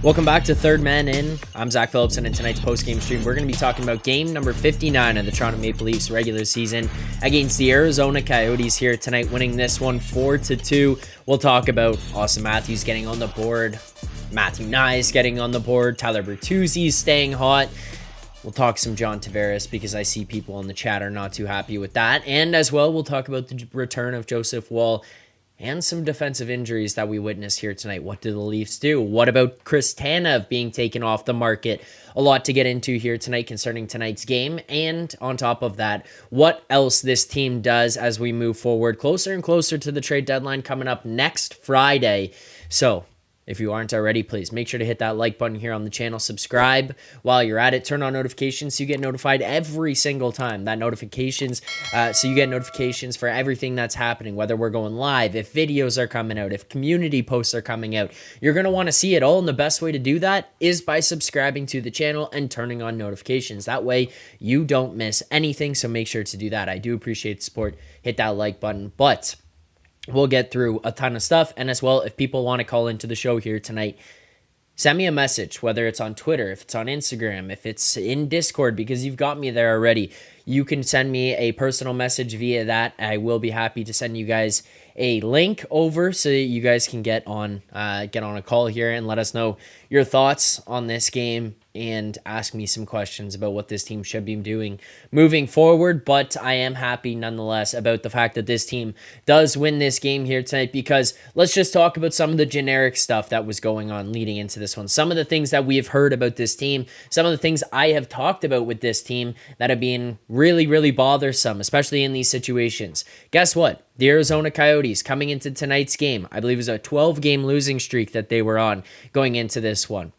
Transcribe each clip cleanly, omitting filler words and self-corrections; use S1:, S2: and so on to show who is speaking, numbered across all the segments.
S1: Welcome back to Third Man In. I'm Zack Phillips, and in tonight's post-game stream, we're going to be talking about game number 59 of the Toronto Maple Leafs regular season against the Arizona Coyotes here tonight, winning this one 4-2. We'll talk about Austin Matthews getting on the board, Matthew Knies getting on the board, Tyler Bertuzzi staying hot. We'll talk some John Tavares because I see people in the chat are not too happy with that. And as well, we'll talk about the return of Joseph Woll and some defensive injuries that we witnessed here tonight. What do the Leafs do? What about Chris Tanev being taken off the market? A lot to get into here tonight concerning tonight's game. And on top of that, what else this team does as we move forward closer and closer to the trade deadline coming up next Friday. So if you aren't already, please make sure to hit that like button here on the channel. Subscribe while you're at it. Turn on notifications so you get notified every single time. So you get notifications for everything that's happening, whether we're going live, if videos are coming out, if community posts are coming out. You're going to want to see it all, and the best way to do that is by subscribing to the channel and turning on notifications. That way you don't miss anything, so make sure to do that. I do appreciate the support. Hit that like button, but we'll get through a ton of stuff. And as well, if people want to call into the show here tonight, send me a message, whether it's on Twitter, if it's on Instagram, if it's in Discord, because you've got me there already. You can send me a personal message via that. I will be happy to send you guys a link over so that you guys can get on a call here and let us know your thoughts on this game and ask me some questions about what this team should be doing moving forward. But I am happy nonetheless about the fact that this team does win this game here tonight, because let's just talk about some of the generic stuff that was going on leading into this one. Some of the things that we have heard about this team, some of the things I have talked about with this team that have been really, really bothersome, especially in these situations. Guess what? The Arizona Coyotes coming into tonight's game, I believe it was a 12-game losing streak that they were on going into this one.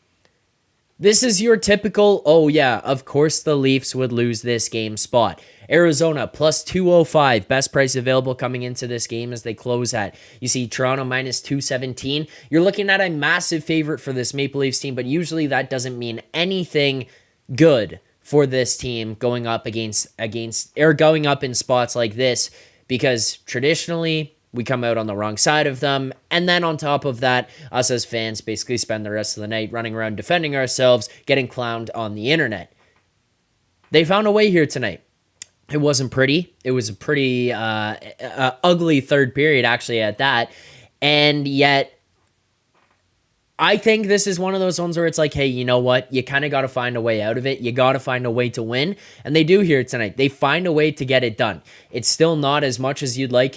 S1: This is your typical, oh yeah, of course the Leafs would lose this game spot. Arizona plus 205, best price available coming into this game as they close at. You see Toronto minus 217. You're looking at a massive favorite for this Maple Leafs team, but usually that doesn't mean anything good for this team going up going up in spots like this, because traditionally we come out on the wrong side of them. And then on top of that, us as fans basically spend the rest of the night running around defending ourselves, getting clowned on the internet. They found a way here tonight. It wasn't pretty. It was a pretty ugly third period, actually, at that. And yet, I think this is one of those ones where it's like, hey, you know what? You kind of got to find a way out of it. You got to find a way to win. And they do here tonight. They find a way to get it done. It's still not as much as you'd like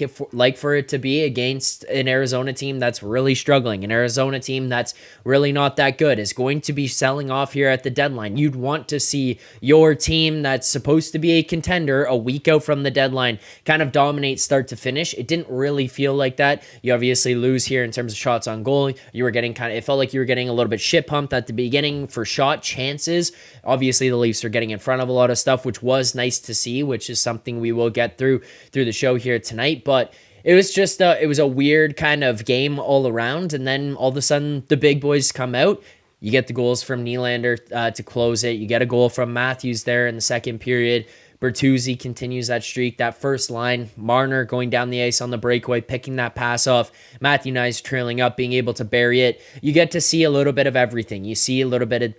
S1: for it to be against an Arizona team that's really struggling. An Arizona team that's really not that good is going to be selling off here at the deadline. You'd want to see your team that's supposed to be a contender a week out from the deadline kind of dominate start to finish. It didn't really feel like that. You obviously lose here in terms of shots on goal. You were getting it felt like you were getting a little bit shit pumped at the beginning for shot chances. Obviously, the Leafs are getting in front of a lot of stuff, which was nice to see, which is something we will get through the show here tonight. But it was just it was a weird kind of game all around. And then all of a sudden, the big boys come out. You get the goals from Nylander to close it. You get a goal from Matthews there in the second period. Bertuzzi continues that streak. That first line, Marner going down the ice on the breakaway, picking that pass off. Matthew Knies trailing up, being able to bury it. You get to see a little bit of everything. You see a little bit of,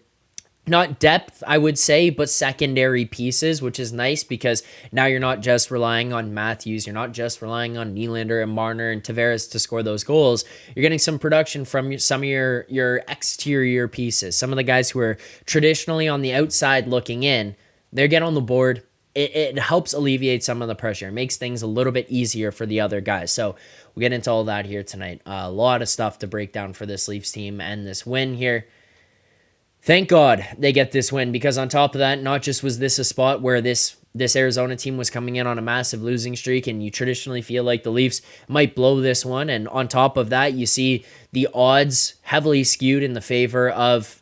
S1: not depth, I would say, but secondary pieces, which is nice because now you're not just relying on Matthews. You're not just relying on Nylander and Marner and Tavares to score those goals. You're getting some production from some of your exterior pieces. Some of the guys who are traditionally on the outside looking in, they get on the board. It helps alleviate some of the pressure. It makes things a little bit easier for the other guys. So we'll get into all that here tonight. A lot of stuff to break down for this Leafs team and this win here. Thank God they get this win, because on top of that, not just was this a spot where this Arizona team was coming in on a massive losing streak, and you traditionally feel like the Leafs might blow this one. And on top of that, you see the odds heavily skewed in the favor of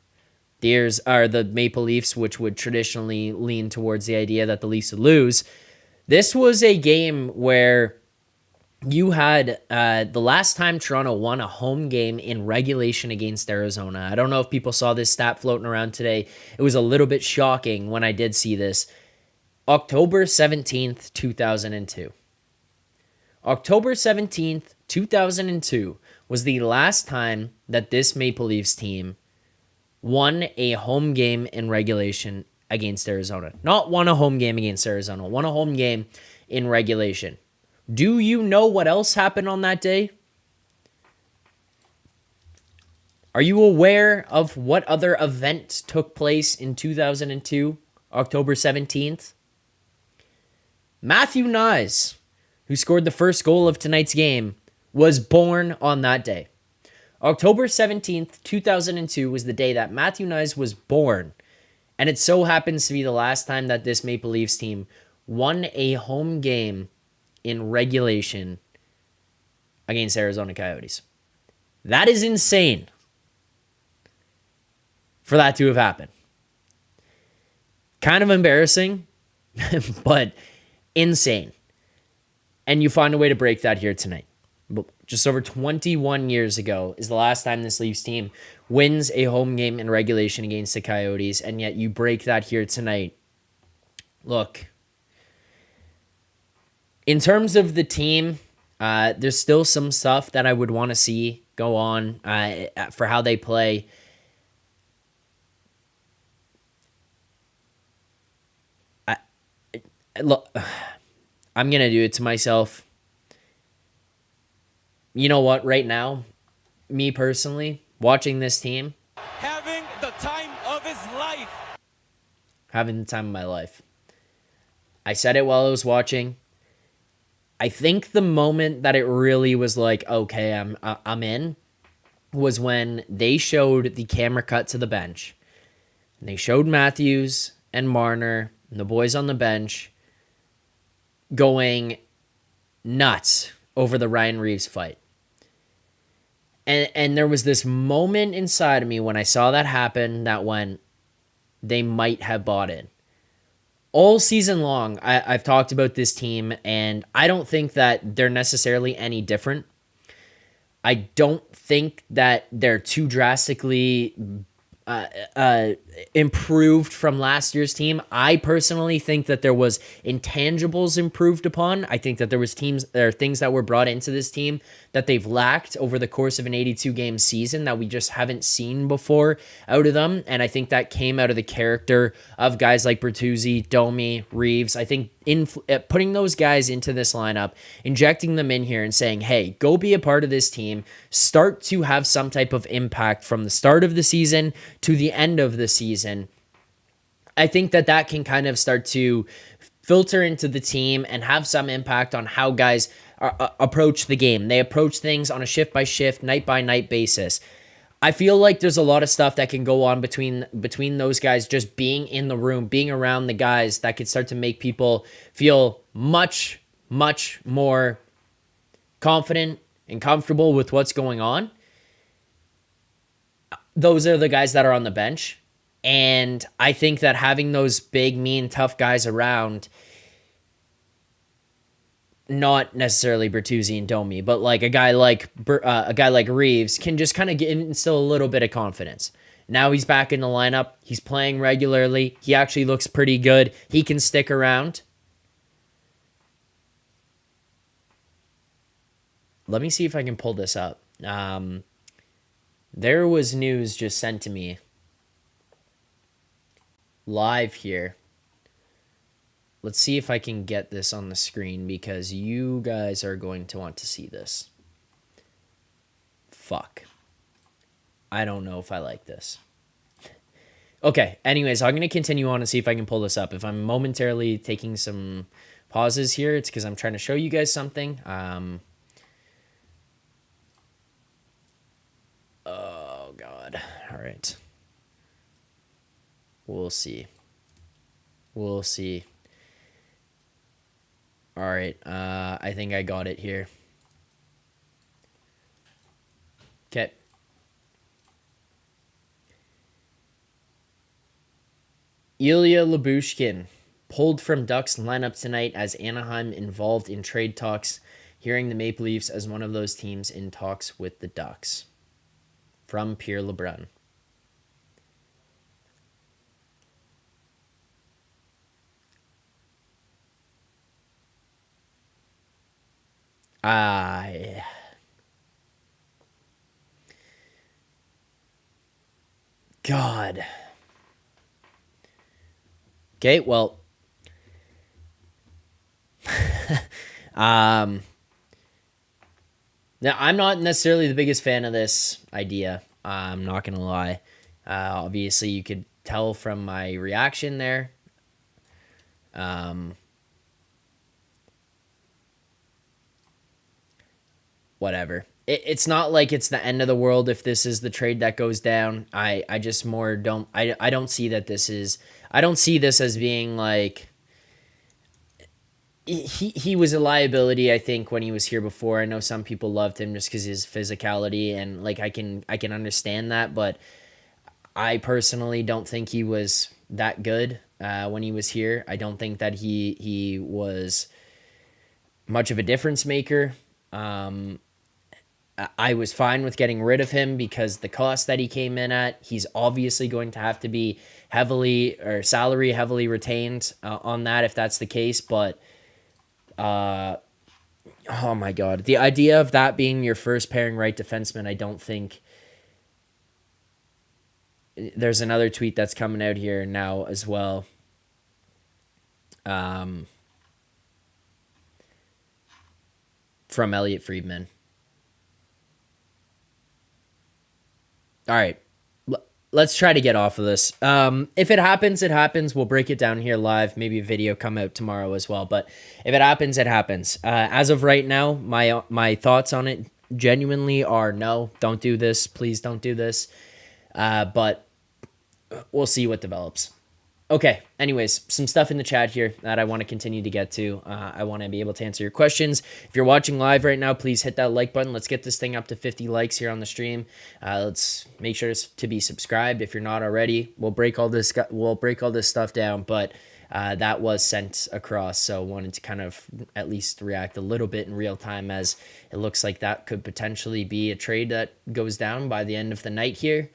S1: the Maple Leafs, which would traditionally lean towards the idea that the Leafs would lose. This was a game where you had the last time Toronto won a home game in regulation against Arizona. I don't know if people saw this stat floating around today. It was a little bit shocking when I did see this. October 17th, 2002. October 17th, 2002 was the last time that this Maple Leafs team won a home game in regulation against Arizona. Not won a home game against Arizona, won a home game in regulation. Do you know what else happened on that day? Are you aware of what other event took place in 2002, October 17th? Matthew Nyes, who scored the first goal of tonight's game, was born on that day. October 17th, 2002 was the day that Matthew Nyes was born. And it so happens to be the last time that this Maple Leafs team won a home game in regulation against Arizona Coyotes. That is insane for that to have happened. Kind of embarrassing, but insane. And you find a way to break that here tonight. Just over 21 years ago is the last time this Leafs team wins a home game in regulation against the Coyotes, and yet you break that here tonight. Look, in terms of the team, there's still some stuff that I would want to see go on for how they play. Look, I'm going to do it to myself. You know what? Right now, me personally, watching this team.
S2: Having the time of his life.
S1: Having the time of my life. I said it while I was watching. I think the moment that it really was like, okay, I'm in, was when they showed the camera cut to the bench. And they showed Matthews and Marner and the boys on the bench going nuts over the Ryan Reeves fight. And there was this moment inside of me when I saw that happen that when they might have bought in. All season long, I've talked about this team, and I don't think that they're necessarily any different. I don't think that they're too drastically improved from last year's team. I personally think that there was intangibles improved upon. I think that there are things that were brought into this team that they've lacked over the course of an 82 game season that we just haven't seen before out of them. And I think that came out of the character of guys like Bertuzzi, Domi, Reeves. I think putting those guys into this lineup, injecting them in here and saying, hey, go be a part of this team, start to have some type of impact from the start of the season to the end of the season. I think that can kind of start to filter into the team and have some impact on how guys approach the game. They approach things on a shift by shift, night by night basis. I feel like there's a lot of stuff that can go on between those guys just being in the room, being around the guys that could start to make people feel much, much more confident and comfortable with what's going on. Those are the guys that are on the bench. And I think that having those big, mean, tough guys around, not necessarily Bertuzzi and Domi, but like a guy like Reeves can just kind of instill a little bit of confidence. Now he's back in the lineup. He's playing regularly. He actually looks pretty good. He can stick around. Let me see if I can pull this up. There was news just sent to me live here. Let's see if I can get this on the screen because you guys are going to want to see this. Fuck. I don't know if I like this. Okay, anyways, I'm going to continue on and see if I can pull this up. If I'm momentarily taking some pauses here, it's because I'm trying to show you guys something. Oh, God. All right. We'll see. We'll see. All right, I think I got it here. Okay. Ilya Lyubushkin pulled from Ducks lineup tonight as Anaheim involved in trade talks, hearing the Maple Leafs as one of those teams in talks with the Ducks. From Pierre LeBrun. God. Okay, well. Now, I'm not necessarily the biggest fan of this idea. I'm not going to lie. Obviously, you could tell from my reaction there. Whatever. It's not like it's the end of the world if this is the trade that goes down. I just more don't I don't see that this is I don't see this as being like he was a liability, I think, when he was here before. I know some people loved him just because his physicality, and like I can understand that, but I personally don't think he was that good when he was here. I don't think that he was much of a difference maker. I was fine with getting rid of him because the cost that he came in at, he's obviously going to have to be salary heavily retained on that if that's the case. But, oh my God, the idea of that being your first pairing right defenseman, I don't think. There's another tweet that's coming out here now as well. From Elliot Friedman. All right, let's try to get off of this. If it happens, it happens. We'll break it down here live. Maybe a video come out tomorrow as well. But if it happens, it happens. As of right now, my thoughts on it genuinely are no, don't do this. Please don't do this. But we'll see what develops. Okay, anyways, some stuff in the chat here that I want to continue to get to. I want to be able to answer your questions. If you're watching live right now, please hit that like button. Let's get this thing up to 50 likes here on the stream. Let's make sure to be subscribed if you're not already. We'll break all this stuff down, but that was sent across, so wanted to kind of at least react a little bit in real time, as it looks like that could potentially be a trade that goes down by the end of the night here.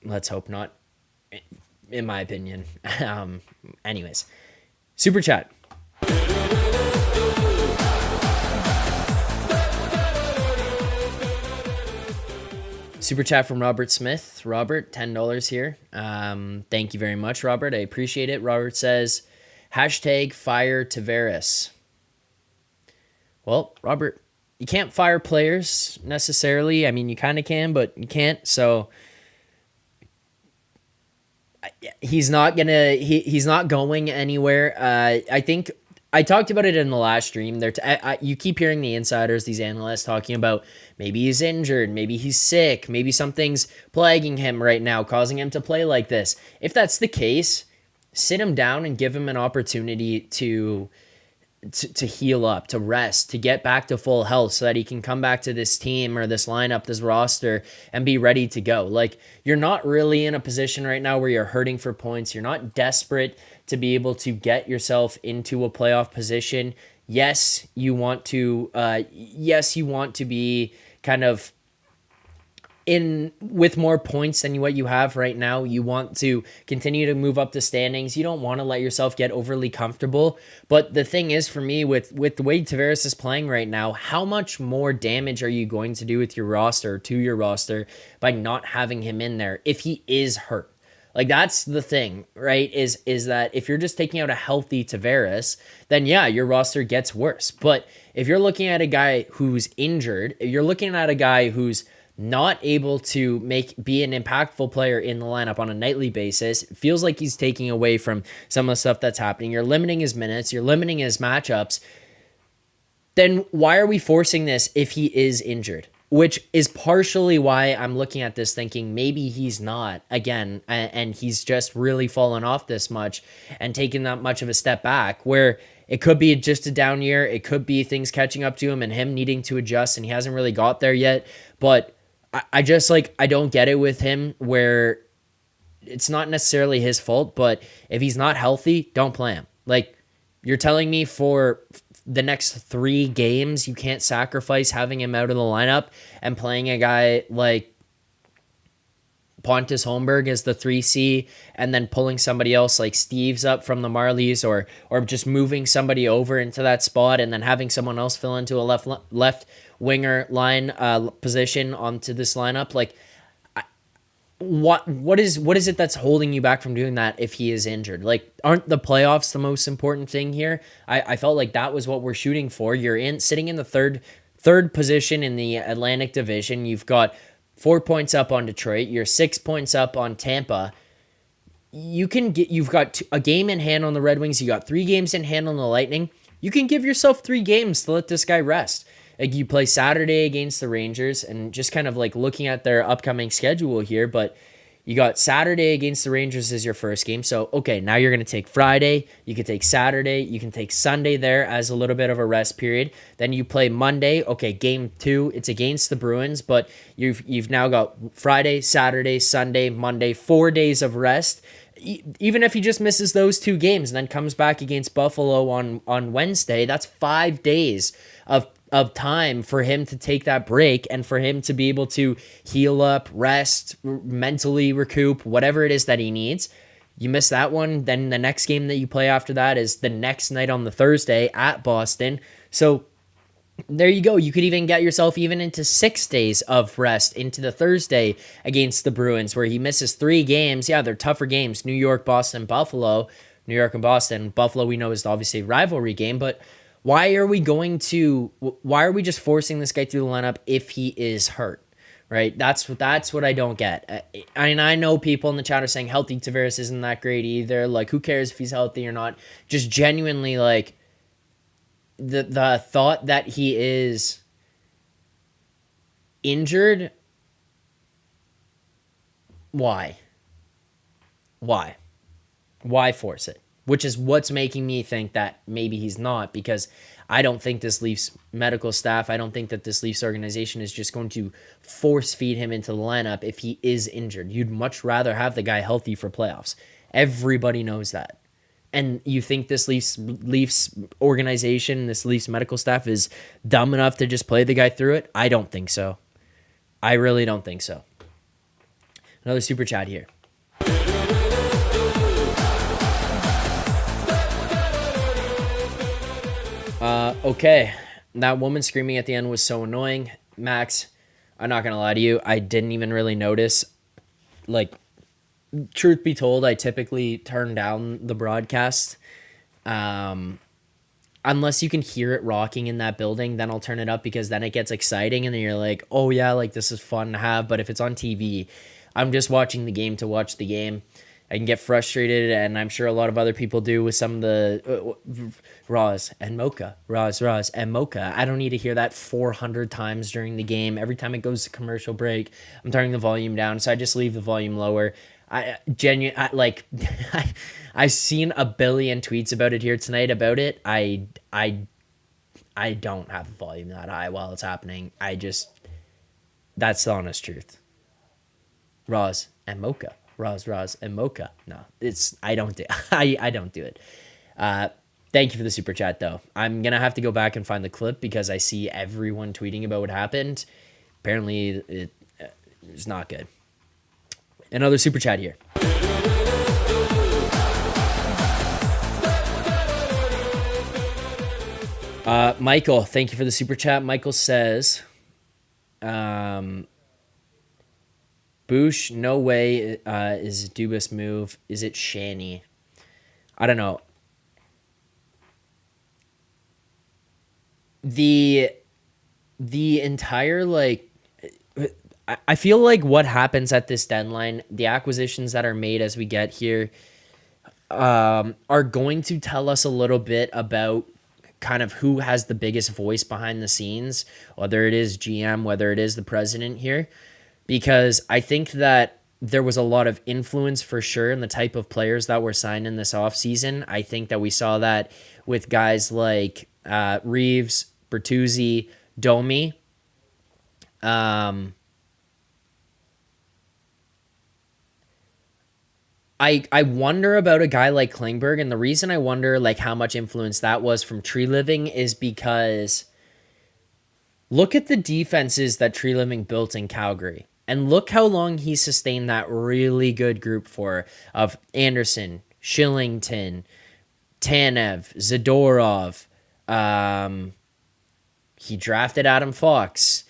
S1: Let's hope not, in my opinion. Anyways, super chat. Super chat from Robert Smith. Robert, $10 here. Thank you very much, Robert. I appreciate it. Robert says, #fire Tavares. Well, Robert, you can't fire players necessarily. I mean, you kind of can, but you can't. So he's not going anywhere. I think I talked about it in the last stream. You keep hearing the insiders, these analysts talking about maybe he's injured, maybe he's sick, maybe something's plaguing him right now, causing him to play like this. If that's the case, sit him down and give him an opportunity to heal up, to rest, to get back to full health so that he can come back to this team or this lineup, this roster, and be ready to go. Like, you're not really in a position right now where you're hurting for points. You're not desperate to be able to get yourself into a playoff position. Yes, you want to be kind of in with more points than what you have right now. You want to continue to move up the standings. You don't want to let yourself get overly comfortable. But the thing is, for me, with the way Tavares is playing right now, how much more damage are you going to do with your roster, to your roster, by not having him in there if he is hurt? Like, that's the thing, right? Is that if you're just taking out a healthy Tavares, then yeah, your roster gets worse. But if you're looking at a guy who's injured, if you're looking at a guy who's not able to be an impactful player in the lineup on a nightly basis, it feels like he's taking away from some of the stuff that's happening. You're limiting his minutes, you're limiting his matchups. Then why are we forcing this if he is injured? Which is partially why I'm looking at this thinking maybe he's not, again, and he's just really fallen off this much and taken that much of a step back, where it could be just a down year. It could be things catching up to him and him needing to adjust, and he hasn't really got there yet. But I just, like, I don't get it with him, where it's not necessarily his fault, but if he's not healthy, don't play him. Like, you're telling me for the next 3 games, you can't sacrifice having him out of the lineup and playing a guy like Pontus Holmberg as the 3C and then pulling somebody else like Steves up from the Marlies, or just moving somebody over into that spot and then having someone else fill into a left winger line position onto this lineup. Like, what is it that's holding you back from doing that if he is injured? Like, aren't the playoffs the most important thing here? I felt like that was what we're shooting for. You're sitting in the third position in the Atlantic Division. You've got 4 points up on Detroit. You're 6 points up on Tampa. You've got a game in hand on the Red Wings. You got 3 games in hand on the Lightning. You can give yourself 3 games to let this guy rest. Like, you play Saturday against the Rangers, and just kind of like looking at their upcoming schedule here, but you got Saturday against the Rangers as your first game. So, okay, now you're going to take Friday. You can take Saturday. You can take Sunday there as a little bit of a rest period. Then you play Monday. Okay, game 2, it's against the Bruins, but you've now got Friday, Saturday, Sunday, Monday, 4 days of rest. Even if he just misses those 2 games and then comes back against Buffalo on Wednesday, that's 5 days of time for him to take that break and for him to be able to heal up, rest, mentally recoup, whatever it is that he needs. You miss that one, then the next game that you play after that is the next night on the Thursday at Boston. So there you go. You could even get yourself even into 6 days of rest into the Thursday against the Bruins, where he misses 3 games. Yeah, they're tougher games. New York, Boston, Buffalo. New York and Boston. Buffalo, we know, is obviously a rivalry game, but why are we just forcing this guy through the lineup if he is hurt, right? That's what I don't get. I know people in the chat are saying healthy Tavares isn't that great either. Like, who cares if he's healthy or not? Just genuinely, like, the thought that he is injured, why force it? Which is what's making me think that maybe he's not, because I don't think this Leafs medical staff, I don't think that this Leafs organization is just going to force feed him into the lineup if he is injured. You'd much rather have the guy healthy for playoffs. Everybody knows that. And you think this Leafs organization, this Leafs medical staff is dumb enough to just play the guy through it? I don't think so. I really don't think so. Another super chat here. Okay, that woman screaming at the end was so annoying. Max, I'm not going to lie to you, I didn't even really notice. Like, truth be told, I typically turn down the broadcast. Unless you can hear it rocking in that building, then I'll turn it up, because then it gets exciting and then you're like, oh yeah, like this is fun to have. But if it's on TV, I'm just watching the game to watch the game. I can get frustrated, and I'm sure a lot of other people do with some of the Roz and Mocha. I don't need to hear that 400 times during the game. Every time it goes to commercial break, I'm turning the volume down, so I just leave the volume lower. I've seen a billion tweets about it here tonight about it. I don't have the volume that high while it's happening. That's the honest truth. Roz and Mocha. Roz and Mocha. No, I don't do it. Thank you for the super chat, though. I'm gonna have to go back and find the clip, because I see everyone tweeting about what happened. Apparently, it's not good. Another super chat here. Michael, thank you for the super chat. Michael says, Boosh, no way is a Dubas move. Is it Shanny? I don't know. The entire, like, I feel like what happens at this deadline, the acquisitions that are made as we get here, are going to tell us a little bit about kind of who has the biggest voice behind the scenes, whether it is GM, whether it is the president here. Because I think that there was a lot of influence for sure in the type of players that were signed in this offseason. I think that we saw that with guys like Reeves, Bertuzzi, Domi. I wonder about a guy like Klingberg, and the reason I wonder like how much influence that was from Tree Living is because look at the defenses that Tree Living built in Calgary. And look how long he sustained that really good group for of Anderson, Shillington, Tanev, Zadorov. He drafted Adam Fox.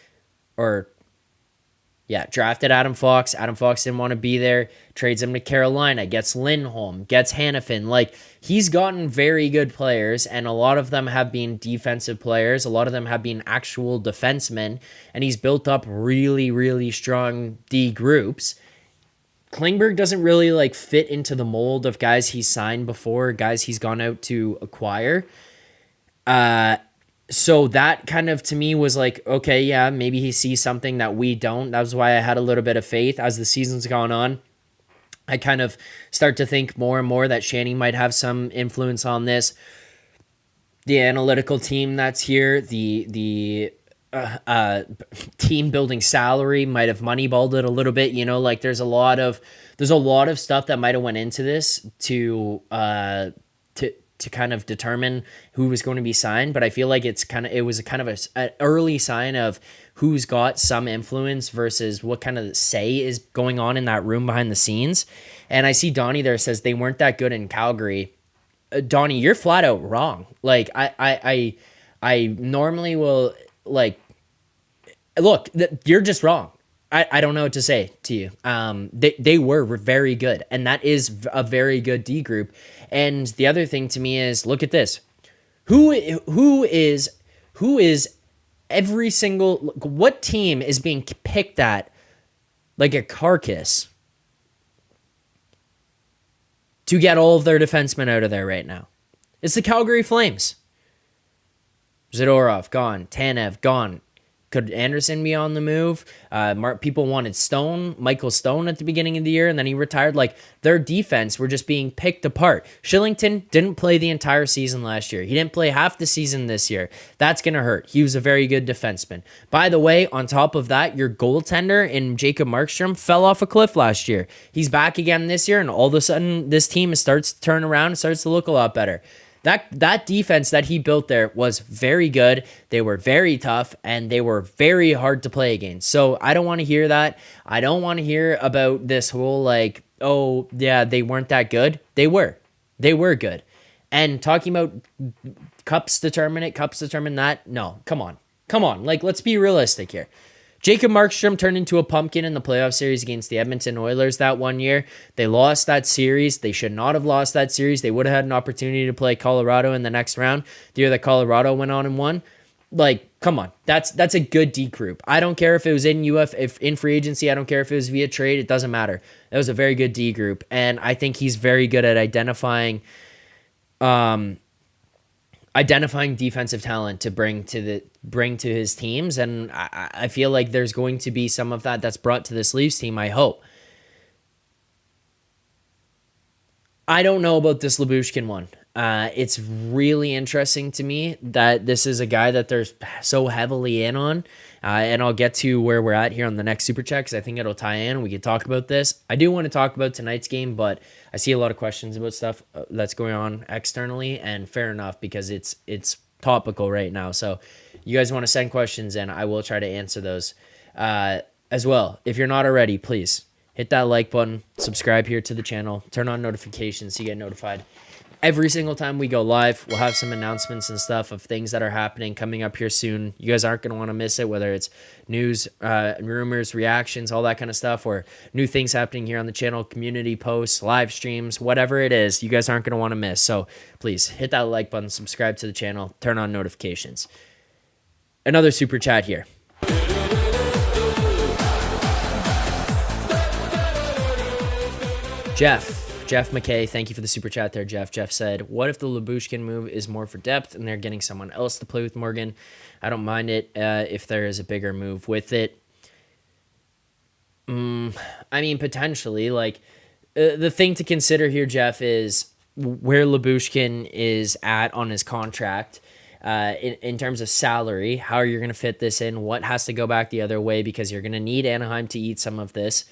S1: Drafted Adam Fox. Adam Fox didn't want to be there. Trades him to Carolina. Gets Lindholm. Gets Hannafin. Like, he's gotten very good players, and a lot of them have been defensive players. A lot of them have been actual defensemen, and he's built up really, really strong D groups. Klingberg doesn't really, like, fit into the mold of guys he's signed before, guys he's gone out to acquire. So that kind of, to me, was like, okay, yeah, maybe he sees something that we don't. That was why I had a little bit of faith as the season's gone on. I kind of start to think more and more that Shanny might have some influence on this. The analytical team that's here, the team building salary might have moneyballed it a little bit. You know, like there's a lot of stuff that might have went into this to kind of determine who was going to be signed, but I feel like it was an early sign of who's got some influence versus what kind of say is going on in that room behind the scenes. And I see Donnie there says they weren't that good in Calgary. Donnie, you're flat out wrong. Like I normally will like look. You're just wrong. I don't know what to say to you. They were very good, and that is a very good D group. And the other thing to me is, look at this. Who is every single, what team is being picked at like a carcass to get all of their defensemen out of there right now? It's the Calgary Flames. Zadorov, gone. Tanev, gone. Could Anderson be on the move? People wanted Michael Stone at the beginning of the year, and then he retired. Like, their defense were just being picked apart. Shillington didn't play the entire season last year. He didn't play half the season this year. That's going to hurt. He was a very good defenseman. By the way, on top of that, your goaltender in Jacob Markstrom fell off a cliff last year. He's back again this year, and all of a sudden, this team starts to turn around and starts to look a lot better. That defense that he built there was very good. They were very tough, and they were very hard to play against. So I don't want to hear that. I don't want to hear about this whole like, oh, yeah, they weren't that good. They were. They were good. And talking about cups determine that. No, come on. Like, let's be realistic here. Jacob Markstrom turned into a pumpkin in the playoff series against the Edmonton Oilers that one year. They lost that series. They should not have lost that series. They would have had an opportunity to play Colorado in the next round. The year that Colorado went on and won. Like, come on. That's a good D group. I don't care if it was if in free agency. I don't care if it was via trade. It doesn't matter. That was a very good D group. And I think he's very good at identifying defensive talent to bring to his teams, and I feel like there's going to be some of that's brought to this Leafs team, I hope. I don't know about this Lyubushkin one. It's really interesting to me that this is a guy that they're so heavily in on, and I'll get to where we're at here on the next Super Chat because I think it'll tie in. We can talk about this. I do want to talk about tonight's game, but I see a lot of questions about stuff that's going on externally, and fair enough because it's topical right now. So you guys want to send questions, and I will try to answer those as well. If you're not already, please hit that like button, subscribe here to the channel, turn on notifications so you get notified every single time we go live. We'll have some announcements and stuff of things that are happening coming up here soon. You guys aren't going to want to miss it, whether it's news, rumors, reactions, all that kind of stuff, or new things happening here on the channel, community posts, live streams, whatever it is, you guys aren't going to want to miss. So please hit that like button, subscribe to the channel, turn on notifications. Another super chat here. Jeff McKay, thank you for the super chat there, Jeff. Jeff said, what if the Lyubushkin move is more for depth and they're getting someone else to play with Morgan? I don't mind it if there is a bigger move with it. I mean, potentially. Like, the thing to consider here, Jeff, is where Lyubushkin is at on his contract in terms of salary. How are you going to fit this in? What has to go back the other way? Because you're going to need Anaheim to eat some of this.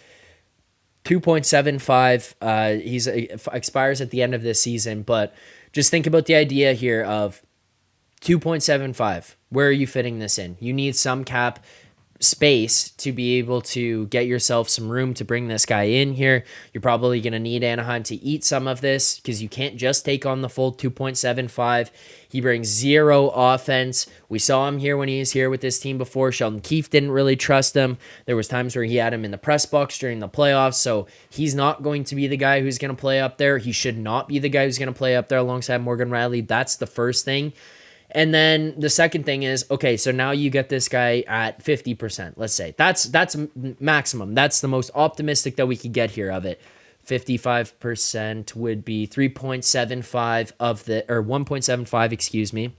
S1: 2.75. He's expires at the end of this season, but just think about the idea here of 2.75. Where are you fitting this in? You need some cap space to be able to get yourself some room to bring this guy in here. You're probably going to need Anaheim to eat some of this because you can't just take on the full 2.75. He brings zero offense. We saw him here when he was here with this team before. Sheldon Keefe didn't really trust him. There was times where he had him in the press box during the playoffs, so he's not going to be the guy who's going to play up there. He should not be the guy who's going to play up there alongside Morgan Rielly. That's the first thing. And then the second thing is, okay, so now you get this guy at 50%, let's say. That's maximum. That's the most optimistic that we could get here of it. 55% would be 3.75 of the, or 1.75, excuse me,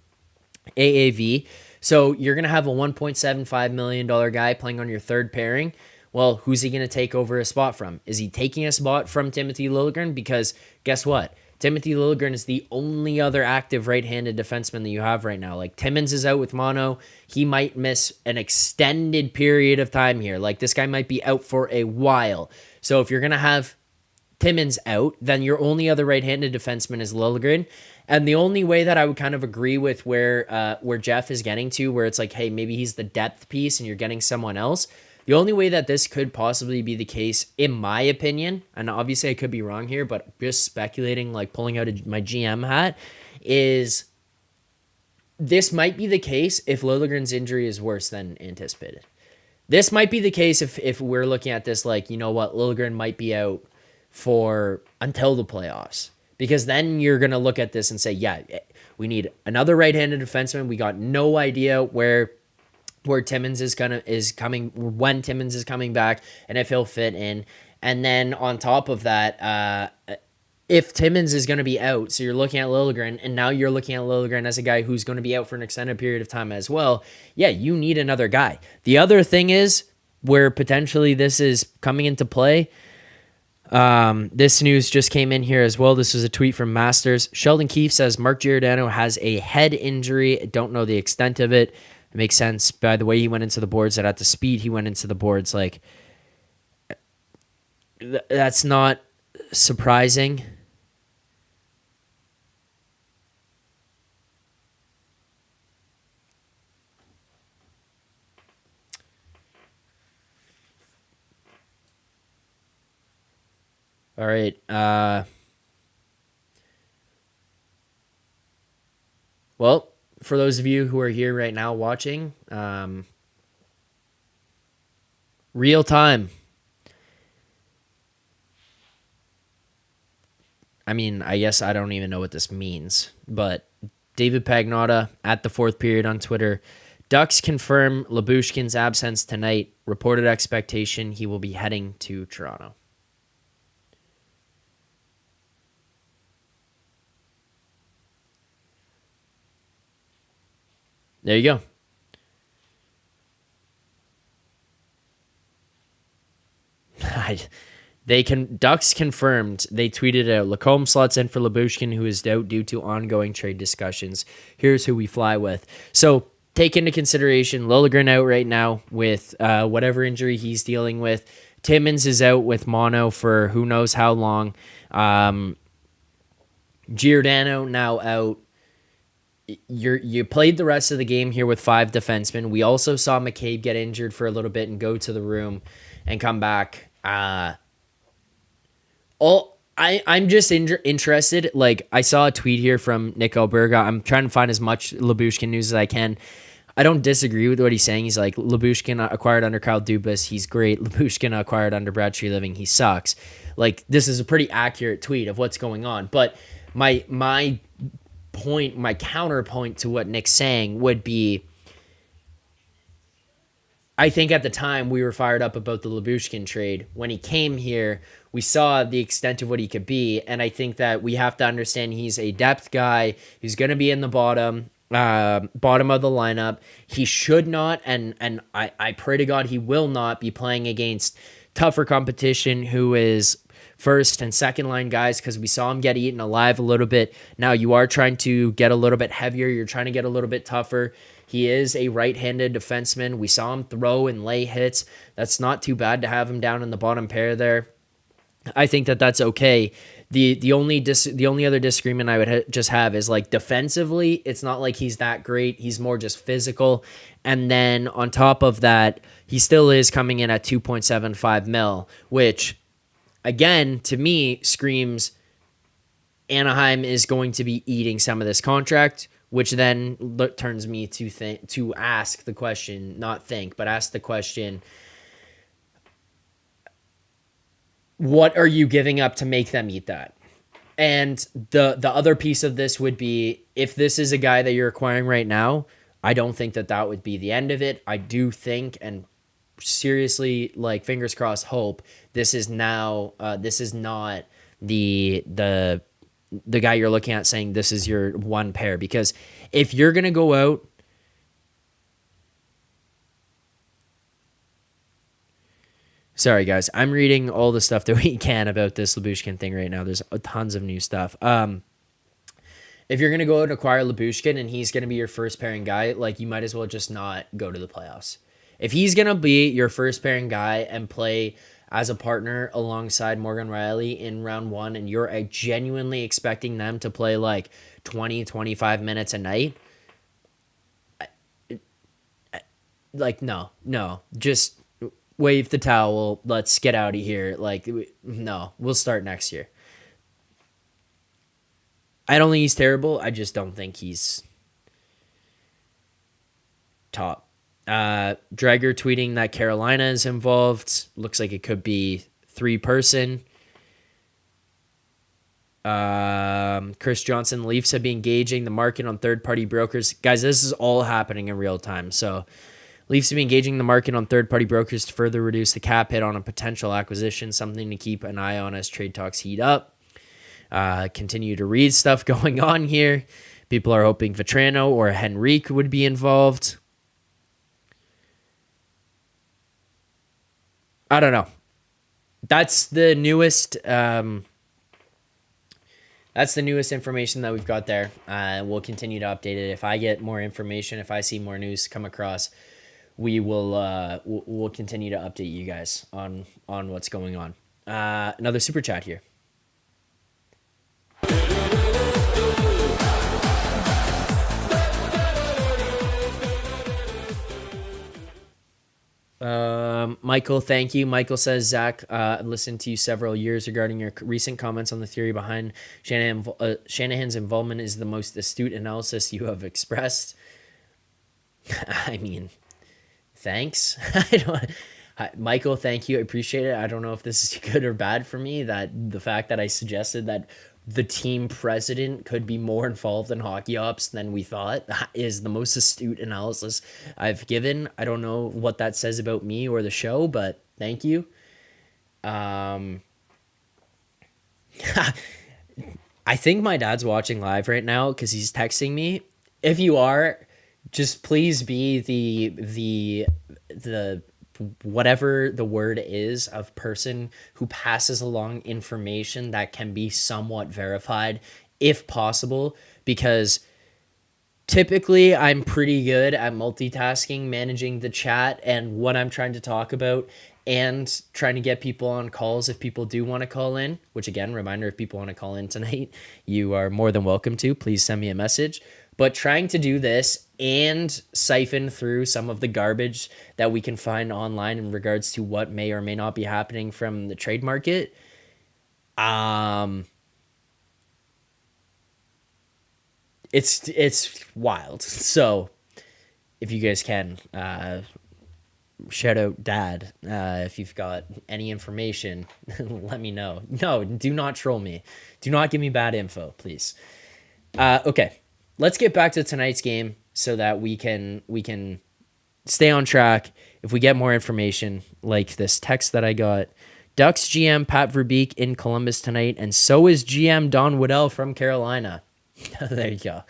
S1: AAV. So you're going to have a $1.75 million guy playing on your third pairing. Well, who's he going to take over a spot from? Is he taking a spot from Timothy Liljegren? Because guess what? Timothy Liljegren is the only other active right-handed defenseman that you have right now. Like, Timmins is out with mono. He might miss an extended period of time here. Like, this guy might be out for a while. So if you're going to have Timmins out, then your only other right-handed defenseman is Liljegren. And the only way that I would kind of agree with where Jeff is getting to, where it's like, hey, maybe he's the depth piece and you're getting someone else. The only way that this could possibly be the case, in my opinion, and obviously I could be wrong here, but just speculating, like pulling out my GM hat, is this might be the case if Liljegren's injury is worse than anticipated. This might be the case if we're looking at this like, you know what, Liljegren might be out for until the playoffs. Because then you're going to look at this and say, yeah, we need another right-handed defenseman. We got no idea where Timmins is coming, when Timmins is coming back, and if he'll fit in. And then on top of that, if Timmins is going to be out, so you're looking at Liljegren, and now you're looking at Liljegren as a guy who's going to be out for an extended period of time as well. Yeah, you need another guy. The other thing is where potentially this is coming into play. This news just came in here as well. This was a tweet from Masters. Sheldon Keefe says Mark Giordano has a head injury. Don't know the extent of it. It makes sense by the way he went into the boards, that at the speed he went into the boards, like, that's not surprising. All right. Well, for those of you who are here right now watching, real time. I mean, I guess I don't even know what this means, but David Pagnotta at the fourth period on Twitter. Ducks confirm Lyubushkin's absence tonight. Reported expectation he will be heading to Toronto. There you go. Ducks confirmed. They tweeted out, Lacombe slots in for Lyubushkin, who is out due to ongoing trade discussions. Here's who we fly with. So take into consideration Liljegren out right now with whatever injury he's dealing with. Timmins is out with mono for who knows how long. Giordano now out. You played the rest of the game here with 5 defensemen. We also saw McCabe get injured for a little bit and go to the room and come back. I'm just interested. Like, I saw a tweet here from Nick Alberga. I'm trying to find as much Lyubushkin news as I can. I don't disagree with what he's saying. He's like, Lyubushkin acquired under Kyle Dubas. He's great. Lyubushkin acquired under Brad Treliving. He sucks. Like, this is a pretty accurate tweet of what's going on. But my counterpoint to what Nick's saying would be, I think at the time we were fired up about the Lyubushkin trade. When he came here, we saw the extent of what he could be, and I think that we have to understand he's a depth guy. He's going to be in the bottom of the lineup. He should not, and I pray to God he will not be playing against tougher competition who is first and second line guys, because we saw him get eaten alive a little bit. Now you are trying to get a little bit heavier. You're trying to get a little bit tougher. He is a right-handed defenseman. We saw him throw and lay hits. That's not too bad to have him down in the bottom pair there. I think that that's okay. The only other disagreement I would just have is, like, defensively, it's not like he's that great. He's more just physical. And then on top of that, he still is coming in at 2.75 mil, which again, to me, screams Anaheim is going to be eating some of this contract, which then turns me to ask the question, not think, but ask the question, what are you giving up to make them eat that? And the other piece of this would be, if this is a guy that you're acquiring right now, I don't think that would be the end of it. I do think, and seriously, like, fingers crossed, hope this is not the guy you're looking at saying this is your one pair. Because if you're going to go out, sorry guys, I'm reading all the stuff that we can about this Lyubushkin thing right now. There's tons of new stuff. If you're going to go out and acquire Lyubushkin and he's going to be your first pairing guy, like, you might as well just not go to the playoffs. If he's going to be your first pairing guy and play as a partner alongside Morgan Rielly in round one, and you're genuinely expecting them to play like 20, 25 minutes a night, like, no, just wave the towel. Let's get out of here. Like, no, we'll start next year. I don't think he's terrible. I just don't think he's top. Drager tweeting that Carolina is involved. Looks like it could be 3-person. Chris Johnson, Leafs have been engaging the market on third-party brokers. Guys, this is all happening in real time. So Leafs have been engaging the market on third-party brokers to further reduce the cap hit on a potential acquisition, something to keep an eye on as trade talks heat up. Continue to read stuff going on here. People are hoping Vetrano or Henrique would be involved. I don't know. That's the newest. That's the newest information that we've got there. We'll continue to update it. If I get more information, if I see more news come across, we will. We'll continue to update you guys on what's going on. Another super chat here. Michael, thank you. Michael says, Zach, I've listened to you several years regarding your recent comments on the theory behind Shanahan's involvement is the most astute analysis you have expressed. I mean, thanks. Michael, thank you. I appreciate it. I don't know if this is good or bad for me, that the fact that I suggested that the team president could be more involved in hockey ops than we thought is the most astute analysis I've given. I don't know what that says about me or the show, but thank you. I think my dad's watching live right now because he's texting me. If you are, just please be the whatever the word is of person who passes along information that can be somewhat verified, if possible, because typically I'm pretty good at multitasking, managing the chat and what I'm trying to talk about, and trying to get people on calls if people do want to call in, which, again, reminder, if people want to call in tonight, you are more than welcome to. Please send me a message. But trying to do this and siphon through some of the garbage that we can find online in regards to what may or may not be happening from the trade market, it's wild. So if you guys can, shout out Dad, if you've got any information, let me know. No, do not troll me. Do not give me bad info, please. Okay. Let's get back to tonight's game so that we can stay on track. If we get more information, like this text that I got, Ducks GM Pat Verbeek in Columbus tonight, and so is GM Don Waddell from Carolina. There you go.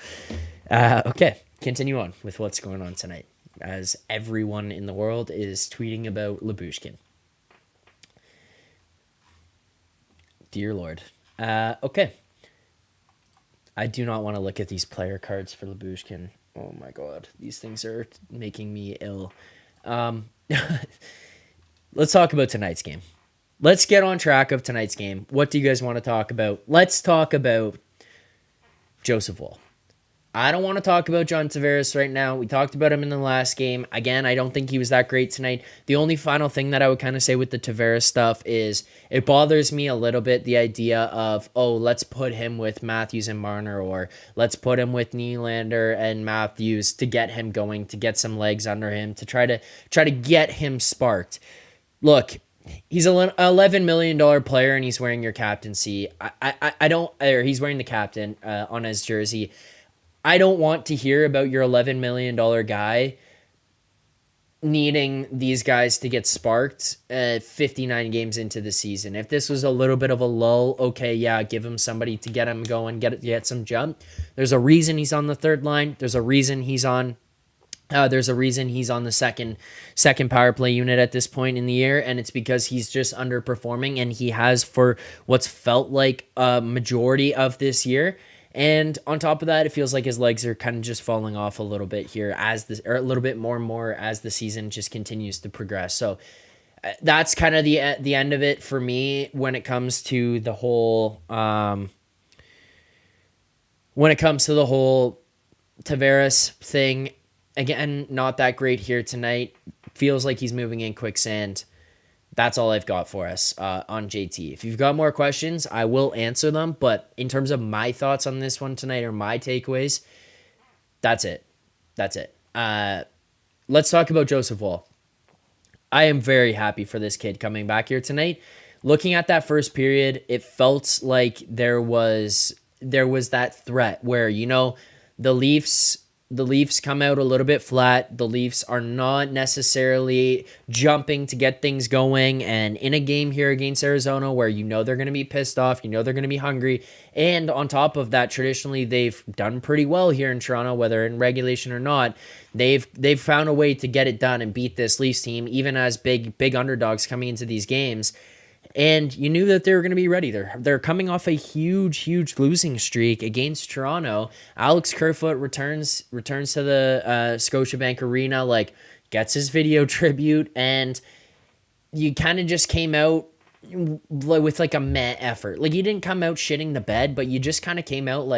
S1: Okay, continue on with what's going on tonight, as everyone in the world is tweeting about Lyubushkin. Dear Lord. Okay. I do not want to look at these player cards for Lyubushkin. Oh my God. These things are making me ill. Let's talk about tonight's game. Let's get on track of tonight's game. What do you guys want to talk about? Let's talk about Joseph Woll. I don't want to talk about John Tavares right now. We talked about him in the last game. Again, I don't think he was that great tonight. The only final thing that I would kind of say with the Tavares stuff is it bothers me a little bit, the idea of, oh, let's put him with Matthews and Marner, or let's put him with Nylander and Matthews to get him going, to get some legs under him, to try to get him sparked. Look, he's an $11 million player and he's wearing your captaincy. I don't, or he's wearing the captain on his jersey. I don't want to hear about your $11 million guy needing these guys to get sparked 59 games into the season. If this was a little bit of a lull, okay, yeah, give him somebody to get him going, get some jump. There's a reason he's on the third line. There's a reason he's on the second power play unit at this point in the year, and it's because he's just underperforming, and he has for what's felt like a majority of this year. And on top of that, it feels like his legs are kind of just falling off a little bit here or a little bit more and more as the season just continues to progress. So that's kind of the end of it for me when it comes to the whole Tavares thing. Again, not that great here tonight. Feels like he's moving in quicksand. That's all I've got for us on JT. If you've got more questions, I will answer them. But in terms of my thoughts on this one tonight or my takeaways, that's it. Let's talk about Joseph Woll. I am very happy for this kid coming back here tonight. Looking at that first period, it felt like there was that threat where, the Leafs come out a little bit flat. The Leafs are not necessarily jumping to get things going. And in a game here against Arizona where they're going to be pissed off, they're going to be hungry. And on top of that, traditionally, they've done pretty well here in Toronto, whether in regulation or not. They've found a way to get it done and beat this Leafs team, even as big underdogs coming into these games. And you knew that they were going to be ready. They're coming off a huge losing streak against Toronto. Alex Kerfoot returns to the Scotiabank Arena, gets his video tribute, and you kind of just came out with a meh effort. You didn't come out shitting the bed, but you just kind of came out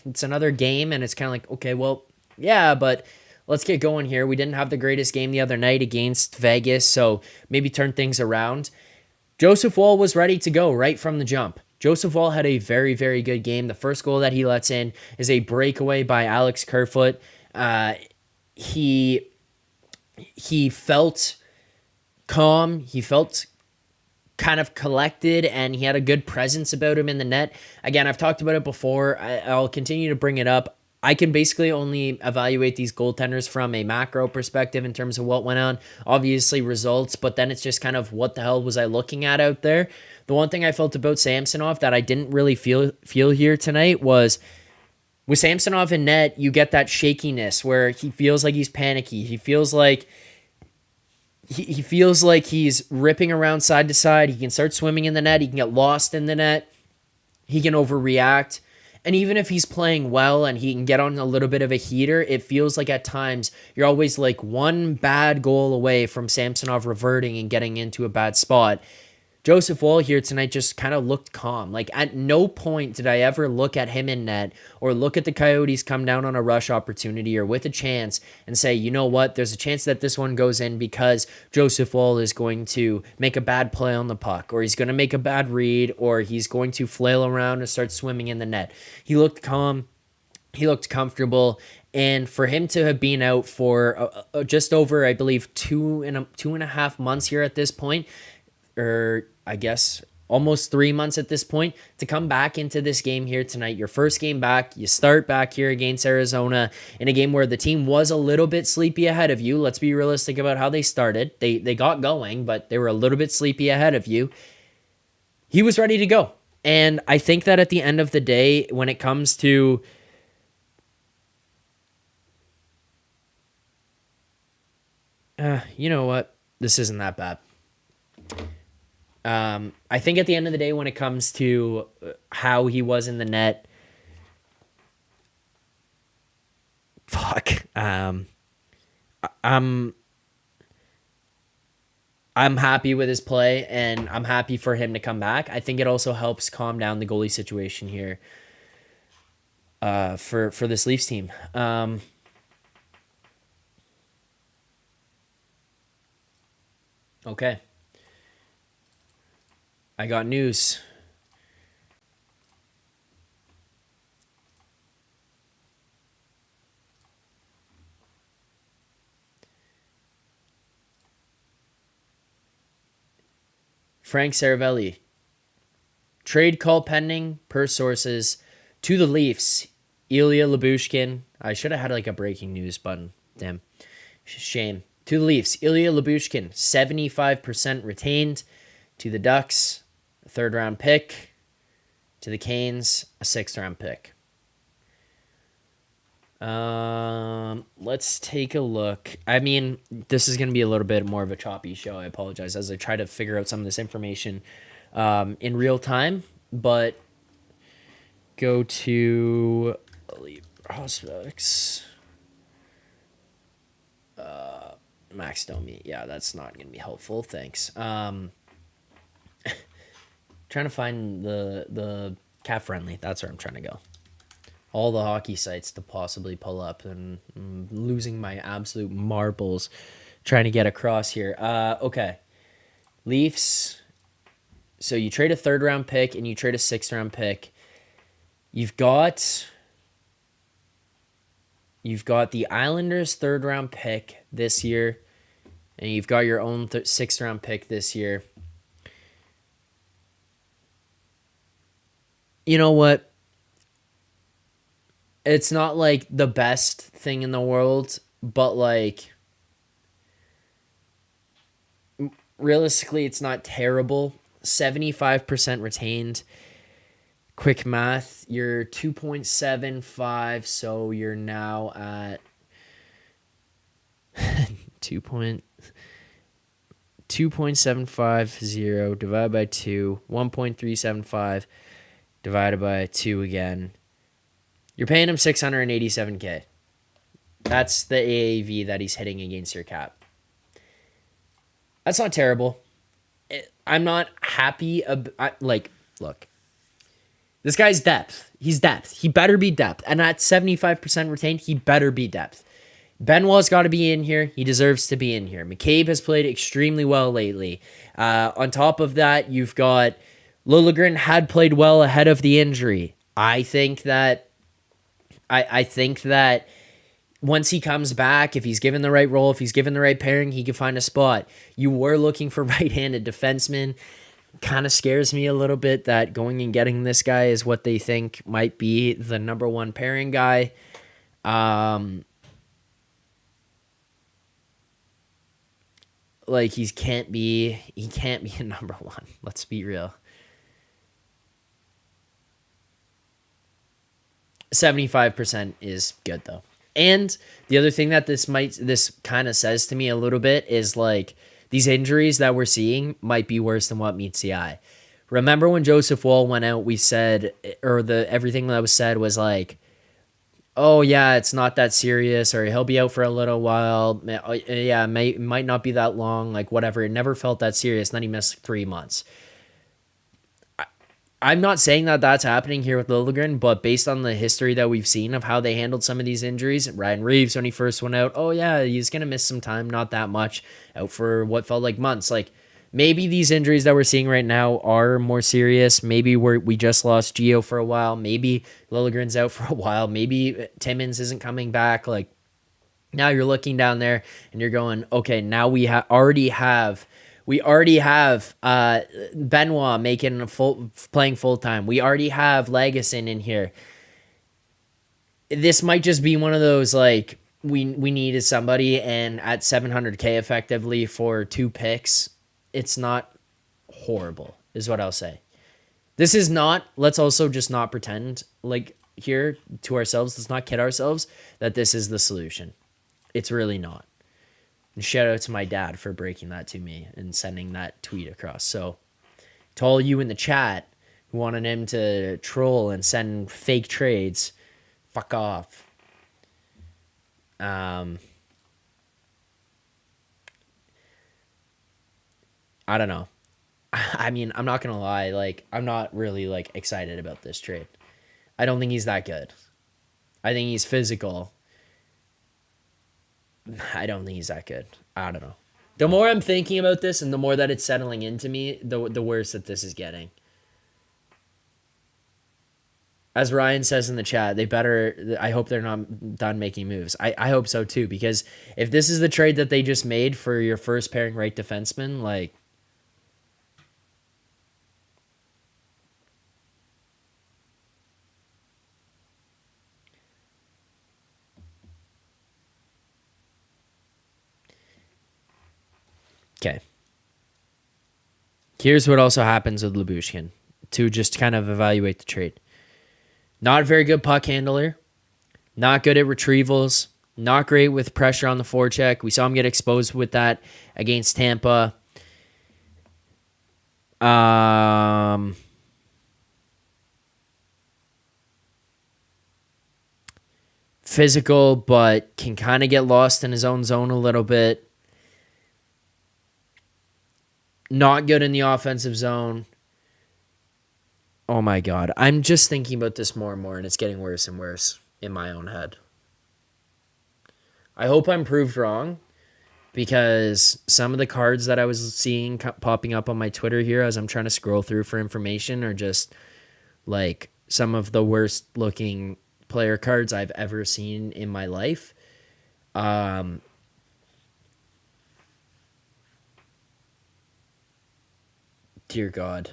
S1: it's another game, and it's kind of okay, well, yeah, but let's get going here. We didn't have the greatest game the other night against Vegas, so maybe turn things around. Joseph Woll was ready to go right from the jump. Joseph Woll had a very, very good game. The first goal that he lets in is a breakaway by Alex Kerfoot. He felt calm. He felt kind of collected, and he had a good presence about him in the net. Again, I've talked about it before. I'll continue to bring it up. I can basically only evaluate these goaltenders from a macro perspective in terms of what went on. Obviously results, but then it's just kind of what the hell was I looking at out there? The one thing I felt about Samsonov that I didn't really feel here tonight was with Samsonov in net, you get that shakiness where he feels like he's panicky. He feels like he's ripping around side to side. He can start swimming in the net. He can get lost in the net. He can overreact. And even if he's playing well and he can get on a little bit of a heater, it feels like at times you're always one bad goal away from Samsonov reverting and getting into a bad spot. Joseph Woll here tonight just kind of looked calm. At no point did I ever look at him in net or look at the Coyotes come down on a rush opportunity or with a chance and say, you know what, there's a chance that this one goes in because Joseph Woll is going to make a bad play on the puck, or he's going to make a bad read, or he's going to flail around and start swimming in the net. He looked calm. He looked comfortable. And for him to have been out for just over, I believe, two and a half months here at this point, or I guess almost 3 months at this point, to come back into this game here tonight, your first game back, you start back here against Arizona in a game where the team was a little bit sleepy ahead of you. Let's be realistic about how they started. They got going, but they were a little bit sleepy ahead of you. He was ready to go. And I think that at the end of the day, when it comes to you know what? This isn't that bad. I think at the end of the day, when it comes to how he was in the net, I'm happy with his play, and I'm happy for him to come back. I think it also helps calm down the goalie situation here. for this Leafs team. Okay. I got news. Frank Saravelli. Trade call pending per sources to the Leafs. Ilya Lyubushkin. I should have had like a breaking news button. Damn. Shame. To the Leafs. Ilya Lyubushkin. 75% retained. To the Ducks. A 3rd round pick. To the Canes. A 6th round pick. Let's take a look. I mean, this is going to be a little bit more of a choppy show. I apologize as I try to figure out some of this information in real time, but go to Elite Prospects. Max Domi. Yeah, that's not going to be helpful. Thanks. Trying to find the cat friendly. That's where I'm trying to go. All the hockey sites to possibly pull up, and I'm losing my absolute marbles trying to get across here. Okay. Leafs. So you trade a 3rd round pick and you trade a 6th round pick. You've got the Islanders' 3rd round pick this year, and you've got your own 6th round pick this year. You know what? It's not like the best thing in the world, but like realistically, it's not terrible. 75% retained. Quick math, you're 2.75, so you're now at 2.750 divided by 2, 1.375 divided by 2 again. You're paying him $687K. That's the AAV that he's hitting against your cap. That's not terrible. I'm not happy. Look, this guy's depth. He's depth. He better be depth. And at 75% retained, he better be depth. Benoit's got to be in here. He deserves to be in here. McCabe has played extremely well lately. On top of that, you've got Liljegren had played well ahead of the injury. I think that once he comes back, if he's given the right role, if he's given the right pairing, he can find a spot. You were looking for right-handed defensemen. Kind of scares me a little bit that going and getting this guy is what they think might be the number one pairing guy. He can't be a number one. Let's be real. 75% is good though. And the other thing that this kind of says to me a little bit is like these injuries that we're seeing might be worse than what meets the eye. Remember when Joseph Woll went out, we said, or everything that was said was like, oh yeah, it's not that serious, or he'll be out for a little while. Yeah, it might not be that long, like whatever. It never felt that serious. And then he missed 3 months. I'm not saying that that's happening here with Liljegren, but based on the history that we've seen of how they handled some of these injuries, Ryan Reeves, when he first went out, oh yeah, he's going to miss some time, not that much, out for what felt like months. Like, maybe these injuries that we're seeing right now are more serious. Maybe we just lost Gio for a while. Maybe Liljegren's out for a while. Maybe Timmins isn't coming back. Like, now you're looking down there and you're going, okay, now we already have Benoit playing full time. We already have Lagesson in here. This might just be one of those like we needed somebody, and at $700K effectively for 2 picks, it's not horrible, is what I'll say. This is not. Let's also just not pretend like here to ourselves. Let's not kid ourselves that this is the solution. It's really not. And shout out to my dad for breaking that to me and sending that tweet across. So to all you in the chat who wanted him to troll and send fake trades, fuck off. I don't know. I mean, I'm not going to lie. Like, I'm not really like excited about this trade. I don't think he's that good. I think he's physical. I don't think he's that good. I don't know. The more I'm thinking about this and the more that it's settling into me, the worse that this is getting. As Ryan says in the chat, I hope they're not done making moves. I hope so too, because if this is the trade that they just made for your first pairing right defenseman, like, okay. Here's what also happens with Lyubushkin to just kind of evaluate the trade. Not a very good puck handler. Not good at retrievals. Not great with pressure on the forecheck. We saw him get exposed with that against Tampa. Physical, but can kind of get lost in his own zone a little bit. Not good in the offensive zone. Oh my God. I'm just thinking about this more and more, and it's getting worse and worse in my own head. I hope I'm proved wrong, because some of the cards that I was seeing popping up on my Twitter here as I'm trying to scroll through for information are just like some of the worst looking player cards I've ever seen in my life. Dear God.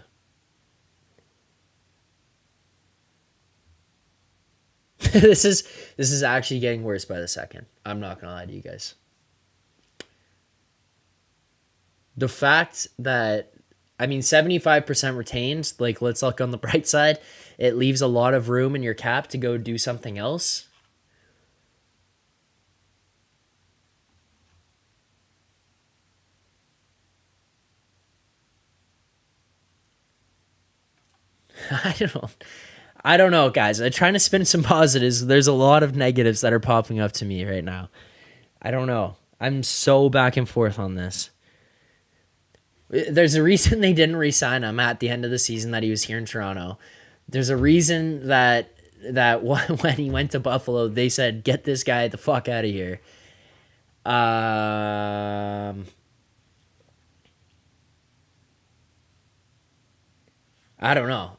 S1: This is actually getting worse by the second. I'm not gonna lie to you guys. The fact that, I mean, 75% retained, like, let's look on the bright side. It leaves a lot of room in your cap to go do something else. I don't know, guys. I'm trying to spin some positives. There's a lot of negatives that are popping up to me right now. I don't know. I'm so back and forth on this. There's a reason they didn't re-sign him at the end of the season that he was here in Toronto. There's a reason that when he went to Buffalo, they said, get this guy the fuck out of here. I don't know.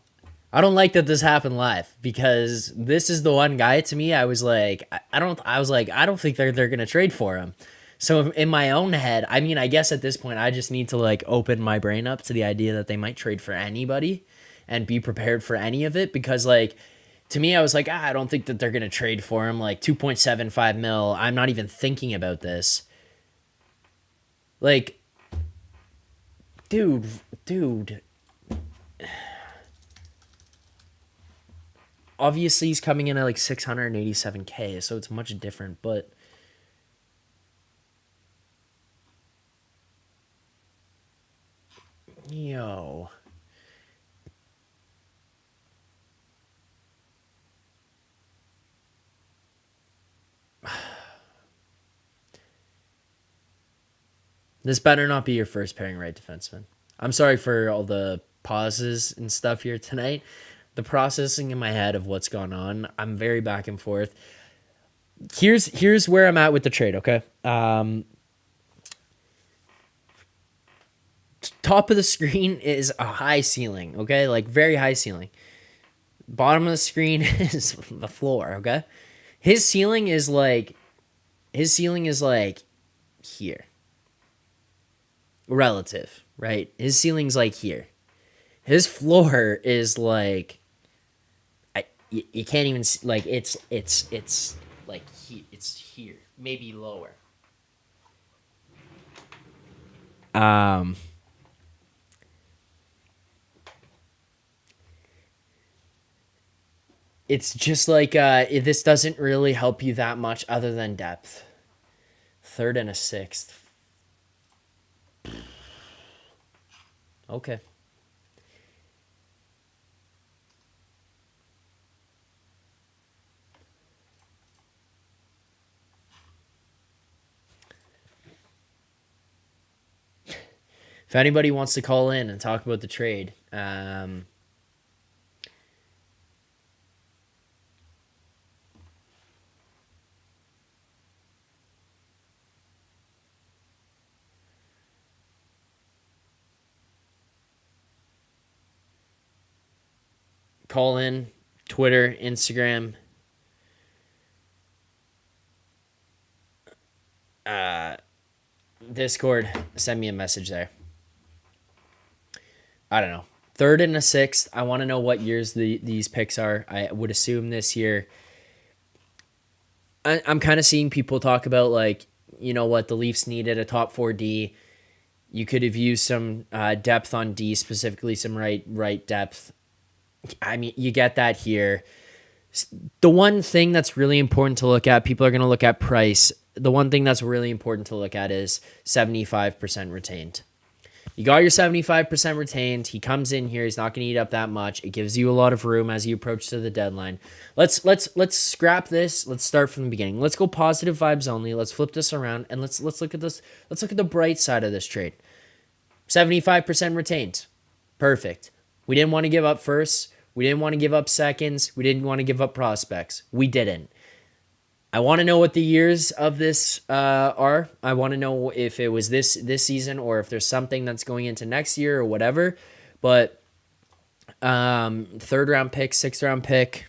S1: I don't like that this happened live, because this is the one guy to me I was like, I don't think they're going to trade for him. So in my own head, I mean, I guess at this point I just need to like open my brain up to the idea that they might trade for anybody and be prepared for any of it, because like, to me, I was like, I don't think that they're going to trade for him, like 2.75 mil. I'm not even thinking about this. Like, dude. Obviously, he's coming in at like 687K, so it's much different, but yo. This better not be your first pairing right defenseman. I'm sorry for all the pauses and stuff here tonight. The processing in my head of what's gone on, I'm very back and forth. Here's where I'm at with the trade, okay? Top of the screen is a high ceiling, okay? Like, very high ceiling. Bottom of the screen is the floor, okay? His ceiling is like here. Relative, right? His ceiling's like here. His floor is like, you can't even see, like, it's like it's here, maybe lower. It's just like, this doesn't really help you that much other than depth. Third and a sixth. Okay. If anybody wants to call in and talk about the trade, call in, Twitter, Instagram, Discord, send me a message there. I don't know. 3rd and a 6th. I want to know what years these picks are. I would assume this year. I'm kind of seeing people talk about, like, you know what, the Leafs needed a top 4D. You could have used some depth on D, specifically some right depth. I mean, you get that here. The one thing that's really important to look at, people are going to look at price. The one thing that's really important to look at is 75% retained. You got your 75% retained. He comes in here. He's not going to eat up that much. It gives you a lot of room as you approach to the deadline. Let's scrap this. Let's start from the beginning. Let's go positive vibes only. Let's flip this around and let's look at this. Let's look at the bright side of this trade. 75% retained. Perfect. We didn't want to give up firsts. We didn't want to give up seconds. We didn't want to give up prospects. We didn't. I want to know what the years of this are. I want to know if it was this season or if there's something that's going into next year or whatever. But 3rd round pick, 6th round pick.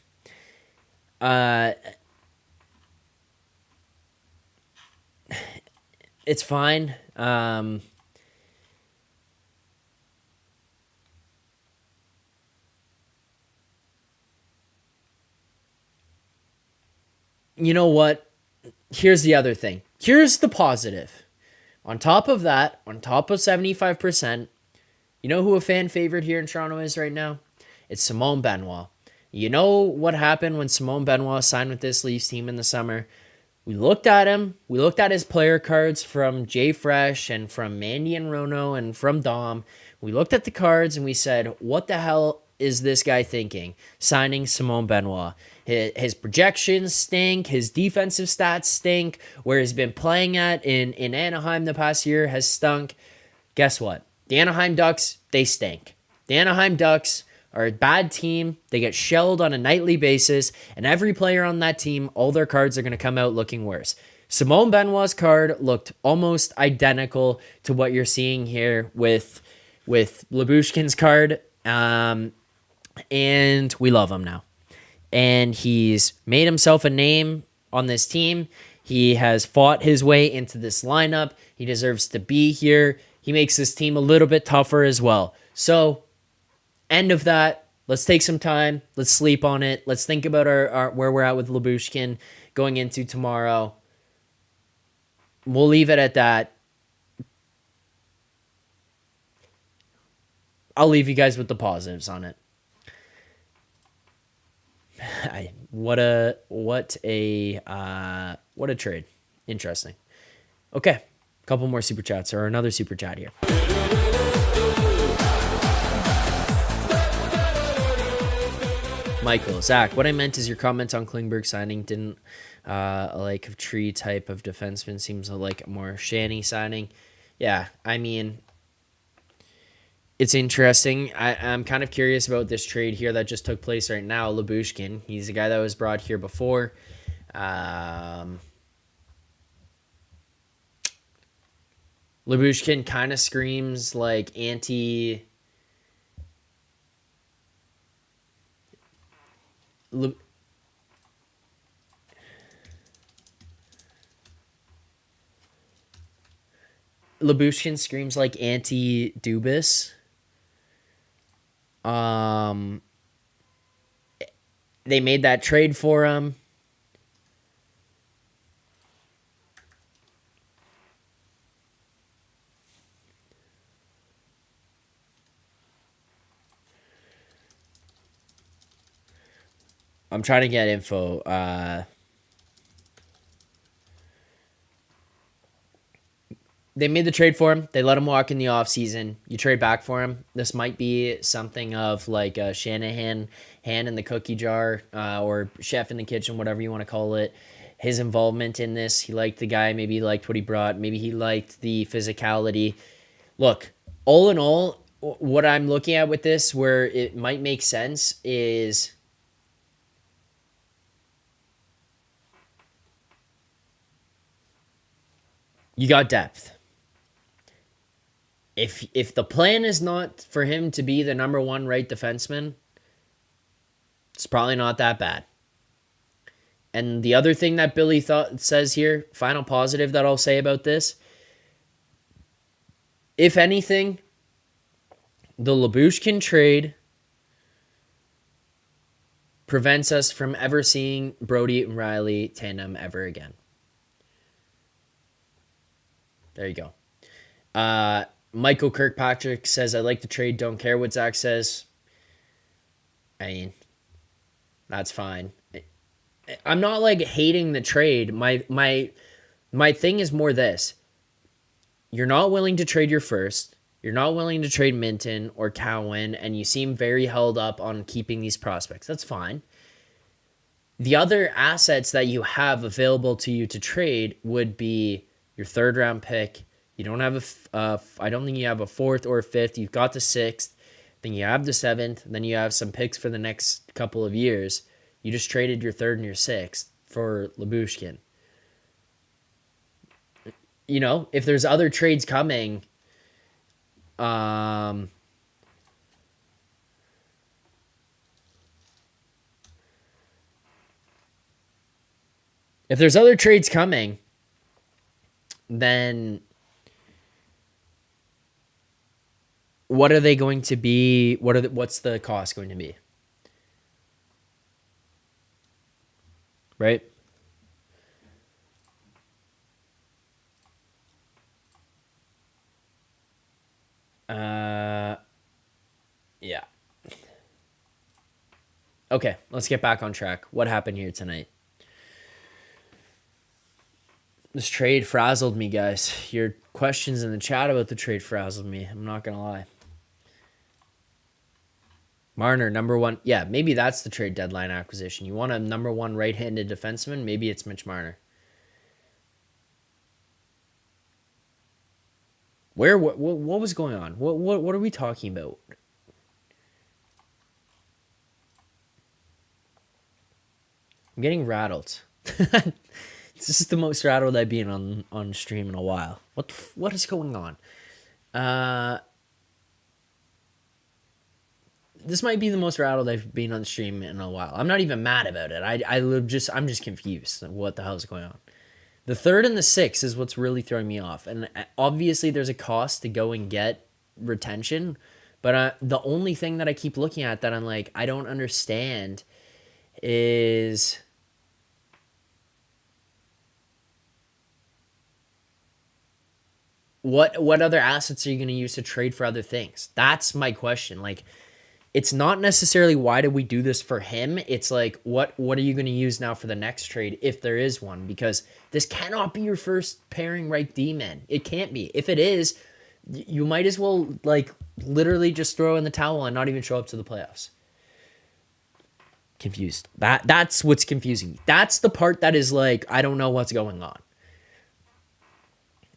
S1: It's fine. You know what? Here's the other thing. Here's the positive. On top of that, on top of 75%, you know who a fan favorite here in Toronto is right now? It's Simone Benoit. You know what happened when Simone Benoit signed with this Leafs team in the summer? We looked at him. We looked at his player cards from Jay Fresh and from Mandy and Rono and from Dom. We looked at the cards and we said, what the hell is this guy thinking? Signing Simone Benoit. His projections stink. His defensive stats stink. Where he's been playing at in Anaheim the past year has stunk. Guess what? The Anaheim Ducks, they stink. The Anaheim Ducks are a bad team. They get shelled on a nightly basis. And every player on that team, all their cards are going to come out looking worse. Simone Benoit's card looked almost identical to what you're seeing here with Lyubushkin's card. And we love him now. And he's made himself a name on this team. He has fought his way into this lineup. He deserves to be here. He makes this team a little bit tougher as well. So, end of that. Let's take some time. Let's sleep on it. Let's think about our where we're at with Lyubushkin going into tomorrow. We'll leave it at that. I'll leave you guys with the positives on it. What a trade. Interesting. Okay. A couple more super chats or another super chat here. Michael, Zach, what I meant is your comments on Klingberg signing didn't like a tree type of defenseman. Seems like a more Shanny signing. Yeah, I mean, it's interesting. I'm kind of curious about this trade here that just took place right now. Lyubushkin, he's a guy that was brought here before. Lyubushkin kind of screams like anti... Lyubushkin screams like anti-Dubas. They made that trade for him. I'm trying to get info. They made the trade for him. They let him walk in the offseason. You trade back for him. This might be something of like a Shanahan hand in the cookie jar or chef in the kitchen, whatever you want to call it. His involvement in this, he liked the guy. Maybe he liked what he brought. Maybe he liked the physicality. Look, all in all, what I'm looking at with this where it might make sense is... you got depth. If the plan is not for him to be the number one right defenseman, It's probably not that bad. And the other thing that Billy says here, final positive that I'll say about this, if anything, the Lyubushkin trade prevents us from ever seeing Brody and Riley tandem ever again. There you go. Michael Kirkpatrick says, I like the trade, don't care what Zack says. I mean, that's fine. I'm not like hating the trade. My thing is more this. You're not willing to trade your first. You're not willing to trade Minton or Cowan, and you seem very held up on keeping these prospects. That's fine. The other assets that you have available to you to trade would be your third round pick. You don't have I don't think you have a fourth or a fifth. You've got the sixth. Then you have the seventh. Then you have some picks for the next couple of years. You just traded your third and your sixth for Lyubushkin. You know, if there's other trades coming, if there's other trades coming, then what are they going to be? What's the cost going to be? Right? Yeah. Okay, let's get back on track. What happened here tonight? This trade frazzled me, guys. Your questions in the chat about the trade frazzled me. I'm not going to lie. Marner, number one. Yeah, maybe that's the trade deadline acquisition. You want a number one right-handed defenseman? Maybe it's Mitch Marner. What was going on? What are we talking about? I'm getting rattled. This is the most rattled I've been on stream in a while. What is going on? This might be the most rattled I've been on stream in a while. I'm not even mad about it. I'm just confused. What the hell is going on? The third and the sixth is what's really throwing me off. And obviously there's a cost to go and get retention. But the only thing that I keep looking at that I'm like, I don't understand is what other assets are you going to use to trade for other things? That's my question. Like, it's not necessarily why did we do this for him. It's like, what are you going to use now for the next trade if there is one? Because this cannot be your first pairing right D-man. It can't be. If it is, you might as well like literally just throw in the towel and not even show up to the playoffs. Confused. That's what's confusing. That's the part that is like, I don't know what's going on.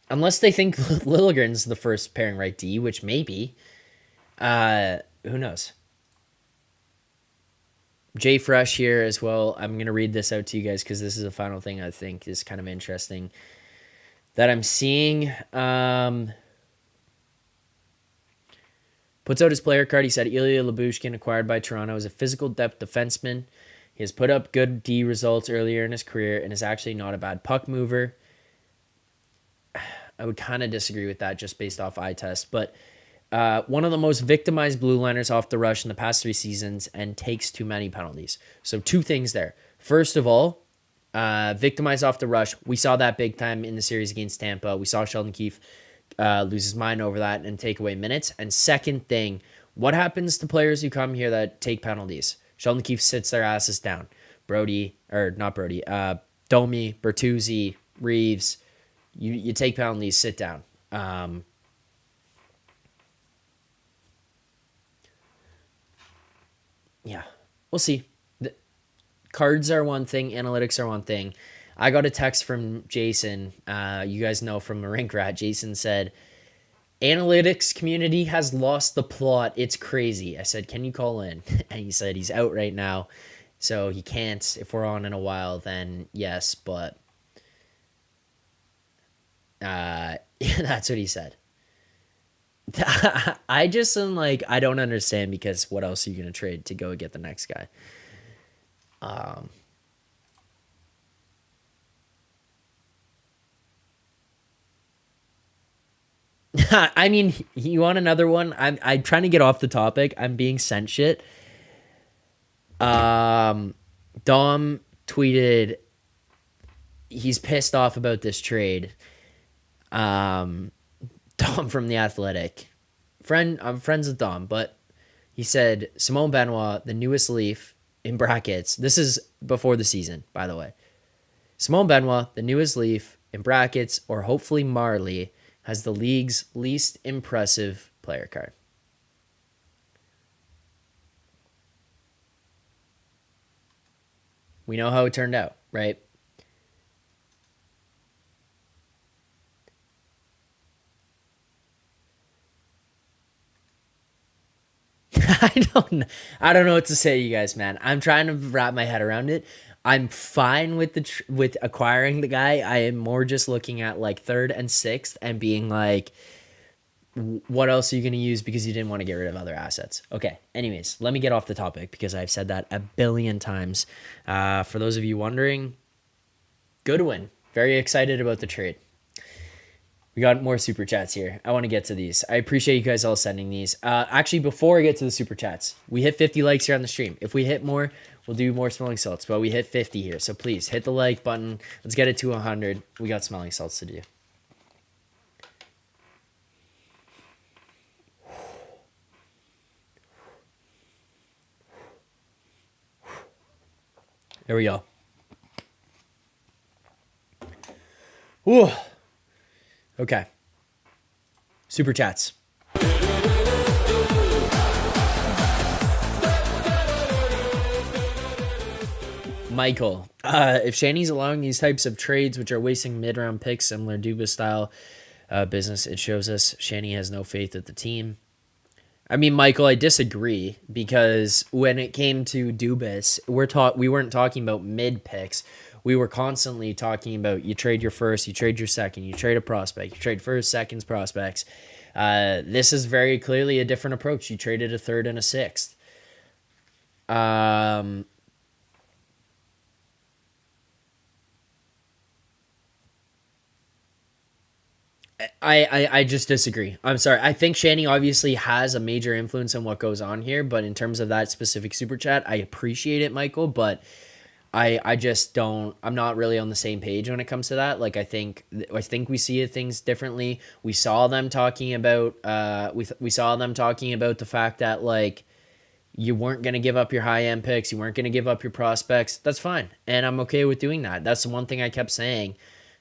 S1: Unless they think Liljegren's the first pairing right D, which maybe. Who knows? Jay Fresh here as well. I'm going to read this out to you guys because this is the final thing I think is kind of interesting that I'm seeing. Puts out his player card. He said Ilya Lyubushkin, acquired by Toronto, is a physical depth defenseman. He has put up good D results earlier in his career and is actually not a bad puck mover. I would kind of disagree with that just based off eye test, but one of the most victimized blue liners off the rush in the past 3 seasons and takes too many penalties. So 2 things there. First of all, victimized off the rush. We saw that big time in the series against Tampa. We saw Sheldon Keefe lose his mind over that and take away minutes. And second thing, what happens to players who come here that take penalties? Sheldon Keefe sits their asses down. Domi, Bertuzzi, Reeves, you take penalties, sit down. Yeah, we'll see. The cards are one thing, analytics are one thing. I got a text from Jason. You guys know from the Rink Rat. Jason said, analytics community has lost the plot. It's crazy. I said, can you call in? And he said he's out right now, so he can't. If we're on in a while, then yes, but that's what he said. I just am like, I don't understand because what else are you going to trade to go get the next guy? Um, I mean, you want another one? I'm trying to get off the topic. I'm being sent shit. Dom tweeted he's pissed off about this trade. Dom from the Athletic. I'm friends with Dom, but he said Simone Benoit, the newest Leaf, in brackets. This is before the season, by the way. Simone Benoit, the newest Leaf, in brackets, or hopefully Marley, has the league's least impressive player card. We know how it turned out, right? I don't know what to say to you guys, man. I'm trying to wrap my head around it. I'm fine with with acquiring the guy. I am more just looking at like third and sixth and being like, what else are you going to use because you didn't want to get rid of other assets? Okay. Anyways, let me get off the topic because I've said that a billion times. For those of you wondering, Goodwin, very excited about the trade. We got more super chats here. I want to get to these. I appreciate you guys all sending these. Actually, before I get to the super chats, we hit 50 likes here on the stream. If we hit more, we'll do more smelling salts. But we hit 50 here. So please hit the like button. Let's get it to 100. We got smelling salts to do. There we go. Ooh. Okay. Super chats. Michael, if Shanny's allowing these types of trades, which are wasting mid-round picks, similar Dumba style business, it shows us Shanny has no faith at the team. I mean, Michael, I disagree because when it came to Dubas, we weren't talking about mid picks. We were constantly talking about you trade your first, you trade your second, you trade a prospect, you trade first, seconds, prospects. This is very clearly a different approach. You traded a third and a sixth. I just disagree. I'm sorry. I think Shanny obviously has a major influence on what goes on here, but in terms of that specific super chat, I appreciate it, Michael, but I just don't. I'm not really on the same page when it comes to that. Like I think we see things differently. We saw them talking about we saw them talking about the fact that like you weren't going to give up your high end picks, you weren't going to give up your prospects. That's fine, and I'm okay with doing that. That's the one thing I kept saying.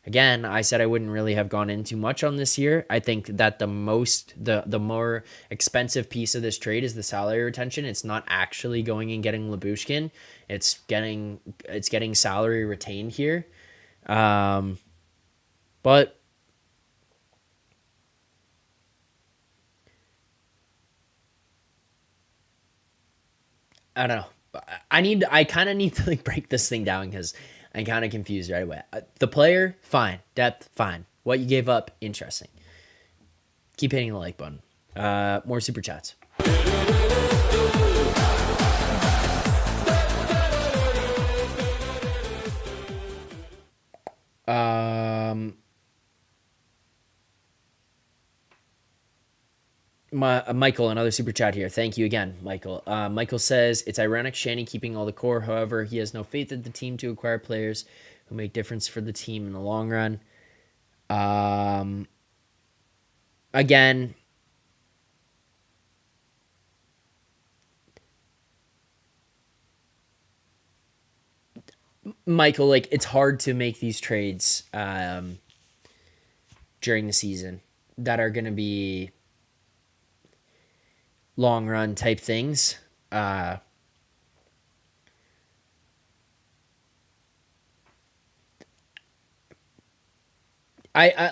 S1: Again, I said I wouldn't really have gone into much on this year. I think that the more expensive piece of this trade is the salary retention. It's not actually going and getting Lyubushkin. It's getting salary retained here. But I don't know. I kind of need to like break this thing down because I'm kind of confused right away. The player, fine. Depth, fine. What you gave up, interesting. Keep hitting the like button. More super chats. Michael, another super chat here. Thank you again, Michael. Michael says, it's ironic Shanny keeping all the core. However, he has no faith in the team to acquire players who make difference for the team in the long run. Again, Michael, like it's hard to make these trades during the season that are going to be long run type things. I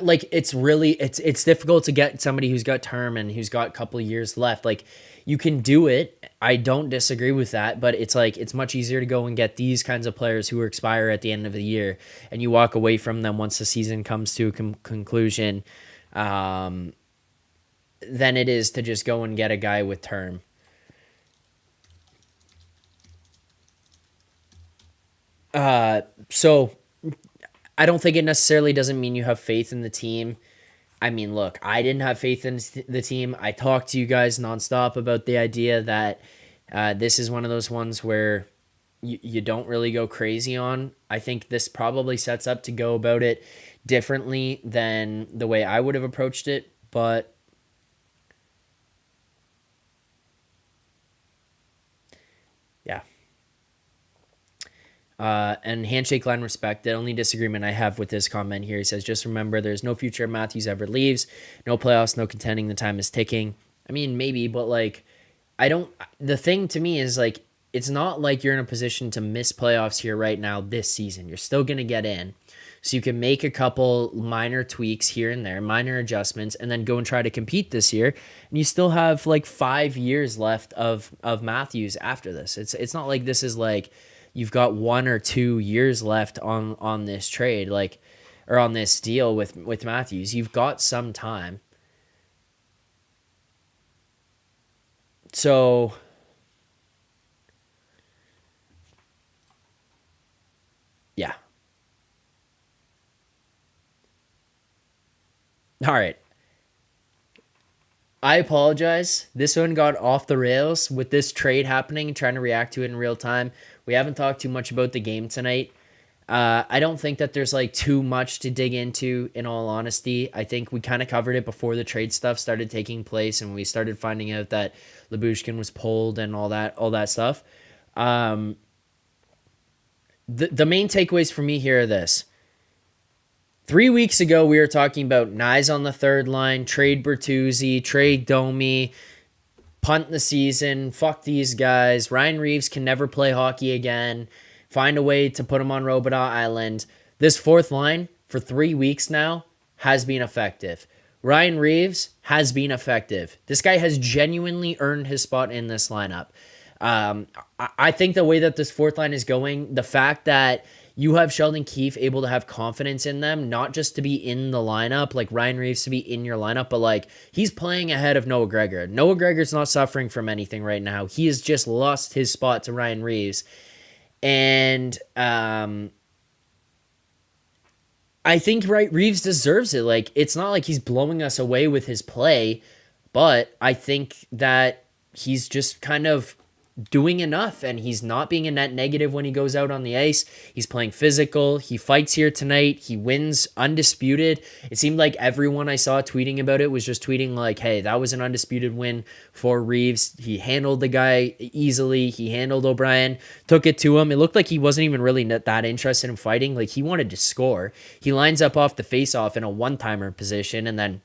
S1: like it's difficult to get somebody who's got term and who's got a couple of years left. Like you can do it. I don't disagree with that, but it's like it's much easier to go and get these kinds of players who expire at the end of the year and you walk away from them once the season comes to a conclusion than it is to just go and get a guy with term. So I don't think it necessarily doesn't mean you have faith in the team. I mean, look, I didn't have faith in the team. I talked to you guys nonstop about the idea that this is one of those ones where you don't really go crazy on. I think this probably sets up to go about it differently than the way I would have approached it, but yeah. And handshake line respect. The only disagreement I have with this comment here, he says, just remember there's no future if Matthews ever leaves. No playoffs, no contending. The time is ticking. I mean, maybe, but like, the thing to me is like, it's not like you're in a position to miss playoffs here right now this season. You're still going to get in. So you can make a couple minor tweaks here and there, minor adjustments, and then go and try to compete this year. And you still have like 5 years left of Matthews after this. It's not like this is like you've got 1 or 2 years left on this trade, like, or on this deal with Matthews. You've got some time. So yeah. All right. I apologize. This one got off the rails with this trade happening, trying to react to it in real time. We haven't talked too much about the game tonight. I don't think that there's like too much to dig into, in all honesty. I think we kind of covered it before the trade stuff started taking place and we started finding out that Lyubushkin was pulled and all that stuff. The main takeaways for me here are this. 3 weeks ago, we were talking about Nyes on the third line, trade Bertuzzi, trade Domi, punt the season, fuck these guys. Ryan Reeves can never play hockey again. Find a way to put him on Robota Island. This fourth line for 3 weeks now has been effective. Ryan Reeves has been effective. This guy has genuinely earned his spot in this lineup. I think the way that this fourth line is going, the fact that you have Sheldon Keefe able to have confidence in them, not just to be in the lineup, like Ryan Reeves to be in your lineup, but like he's playing ahead of Noah Gregor. Noah Gregor's not suffering from anything right now. He has just lost his spot to Ryan Reeves. And I think Reeves deserves it. Like, it's not like he's blowing us away with his play, but I think that he's just kind of doing enough, and he's not being a net negative when he goes out on the ice. He's playing physical. He fights here tonight. He wins undisputed. It seemed like everyone I saw tweeting about it was just tweeting like, hey, that was an undisputed win for Reeves. He handled the guy easily. He handled O'Brien, took it to him. It looked like he wasn't even really that interested in fighting. Like, he wanted to score. He lines up off the face-off in a one-timer position, and then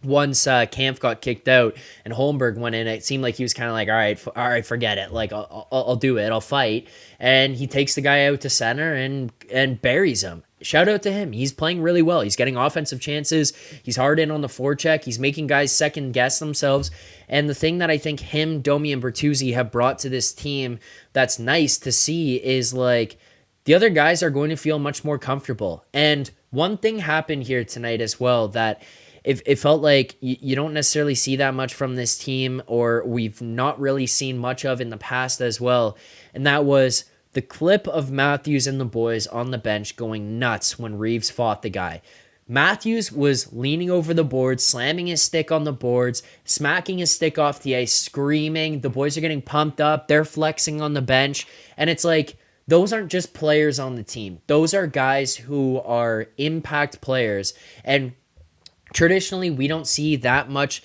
S1: once Kampf got kicked out and Holmberg went in, it seemed like he was kind of like, all right, forget it. Like, I'll do it. I'll fight. And he takes the guy out to center and buries him. Shout out to him. He's playing really well. He's getting offensive chances. He's hard in on the forecheck. He's making guys second guess themselves. And the thing that I think him, Domi, and Bertuzzi have brought to this team that's nice to see is like the other guys are going to feel much more comfortable. And one thing happened here tonight as well that it felt like you don't necessarily see that much from this team, or we've not really seen much of in the past as well. And that was the clip of Matthews and the boys on the bench going nuts when Reeves fought the guy. Matthews was leaning over the boards, slamming his stick on the boards, smacking his stick off the ice, screaming. The boys are getting pumped up. They're flexing on the bench. And it's like, those aren't just players on the team. Those are guys who are impact players. And traditionally, we don't see that much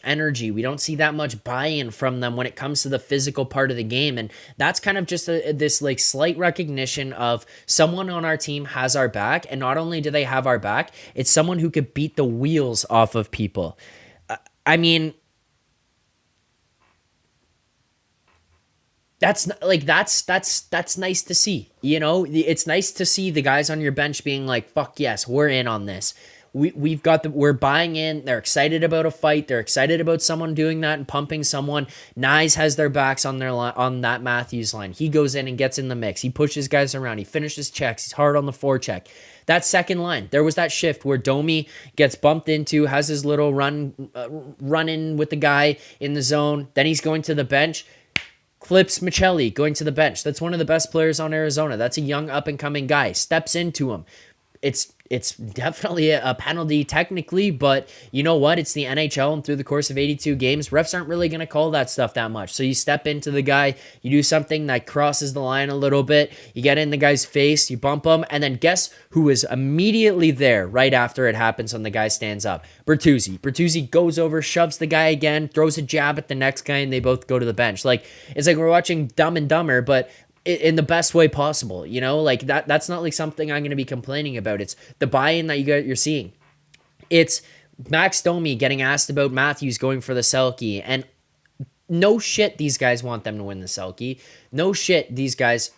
S1: energy. We don't see that much buy-in from them when it comes to the physical part of the game. And that's kind of just this like slight recognition of someone on our team has our back. And not only do they have our back, it's someone who could beat the wheels off of people. I mean, that's nice to see. You know, it's nice to see the guys on your bench being like, fuck yes, we're in on this. We're buying in. They're excited about a fight. They're excited about someone doing that and pumping someone. Nyes has their backs on on that Matthews line. He goes in and gets in the mix. He pushes guys around. He finishes checks. He's hard on the forecheck. That second line, there was that shift where Domi gets bumped into, has his little run in with the guy in the zone. Then he's going to the bench. Clips Michelli going to the bench. That's one of the best players on Arizona. That's a young up-and-coming guy. Steps into him. It's definitely a penalty technically, but you know what? It's the NHL, and through the course of 82 games, refs aren't really going to call that stuff that much. So you step into the guy, you do something that crosses the line a little bit, you get in the guy's face, you bump him, and then guess who is immediately there right after it happens when the guy stands up? Bertuzzi. Bertuzzi goes over, shoves the guy again, throws a jab at the next guy, and they both go to the bench. Like, it's like we're watching Dumb and Dumber, but in the best way possible, you know, like that's not like something I'm going to be complaining about. It's the buy-in that you're seeing. It's Max Domi getting asked about Matthews going for the Selke, and no shit, these guys want them to win the Selke. No shit, these guys.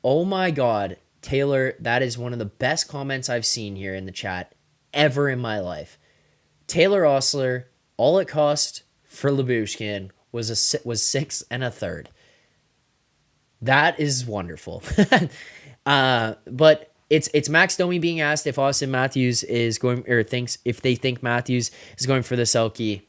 S1: Oh my God, Taylor, that is one of the best comments I've seen here in the chat ever in my life. Taylor Osler, all it cost for Lyubushkin was 6 1/3. That is wonderful. But it's Max Domi being asked if Austin Matthews is going, or thinks, if they think Matthews is going for the Selke.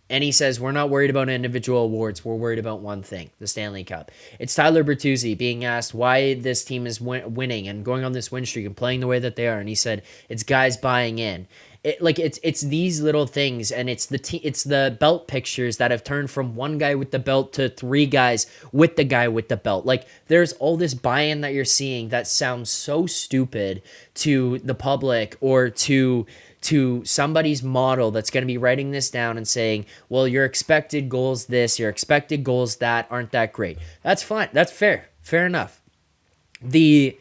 S1: And he says, we're not worried about individual awards. We're worried about one thing, the Stanley Cup. It's Tyler Bertuzzi being asked why this team is winning and going on this win streak and playing the way that they are. And he said, it's guys buying in. It's these little things, and it's the belt pictures that have turned from one guy with the belt to 3 guys with the guy with the belt. Like, there's all this buy-in that you're seeing that sounds so stupid to the public or to somebody's model that's going to be writing this down and saying, well, your expected goals this, your expected goals that aren't that great. That's fine. That's fair. Fair enough. The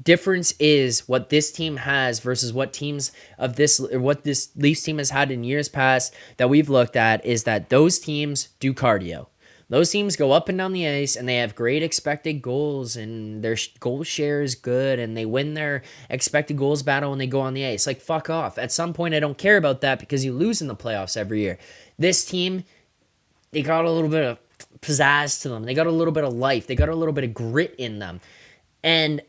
S1: difference is what this team has versus what this Leafs team has had in years past that we've looked at is that those teams do cardio. Those teams go up and down the ice, and they have great expected goals, and their goal share is good, and they win their expected goals battle when they go on the ice. Like, fuck off. At some point, I don't care about that because you lose in the playoffs every year. This team, they got a little bit of pizzazz to them. They got a little bit of life. They got a little bit of grit in them. And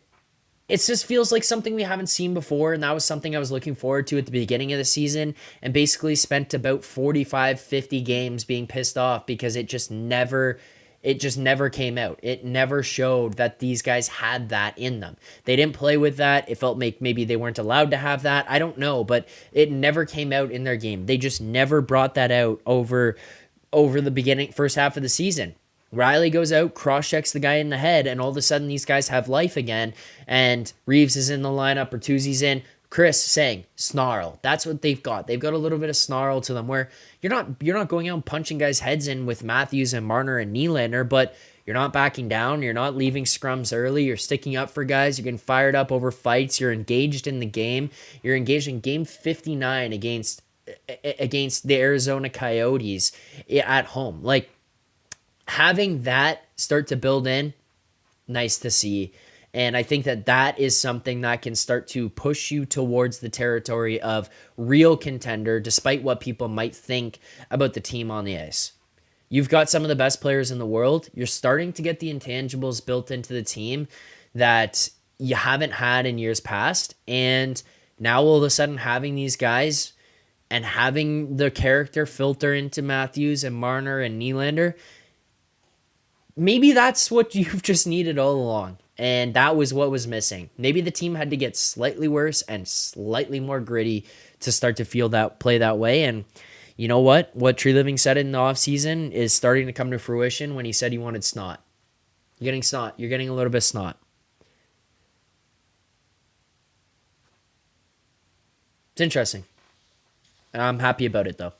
S1: it just feels like something we haven't seen before, and that was something I was looking forward to at the beginning of the season, and basically spent about 45, 50 games being pissed off because it just never came out. It never showed that these guys had that in them. They didn't play with that. It felt like maybe they weren't allowed to have that. I don't know, but it never came out in their game. They just never brought that out over the first half of the season. Riley goes out, cross-checks the guy in the head, and all of a sudden these guys have life again, and Reeves is in the lineup, Bertuzzi's in. Chris saying, snarl. That's what they've got. They've got a little bit of snarl to them where you're not going out and punching guys' heads in with Matthews and Marner and Nylander, but you're not backing down. You're not leaving scrums early. You're sticking up for guys. You're getting fired up over fights. You're engaged in the game. You're engaged in game 59 against the Arizona Coyotes at home. Like, having that start to build in, nice to see. And I think that is something that can start to push you towards the territory of real contender, despite what people might think about the team on the ice. You've got some of the best players in the world. You're starting to get the intangibles built into the team that you haven't had in years past. And now all of a sudden having these guys and having the character filter into Matthews and Marner and Nylander, maybe that's what you've just needed all along. And that was what was missing. Maybe the team had to get slightly worse and slightly more gritty to start to play that way. And you know what? What Tree Living said in the offseason is starting to come to fruition when he said he wanted snot. You're getting snot. You're getting a little bit of snot. It's interesting. I'm happy about it, though.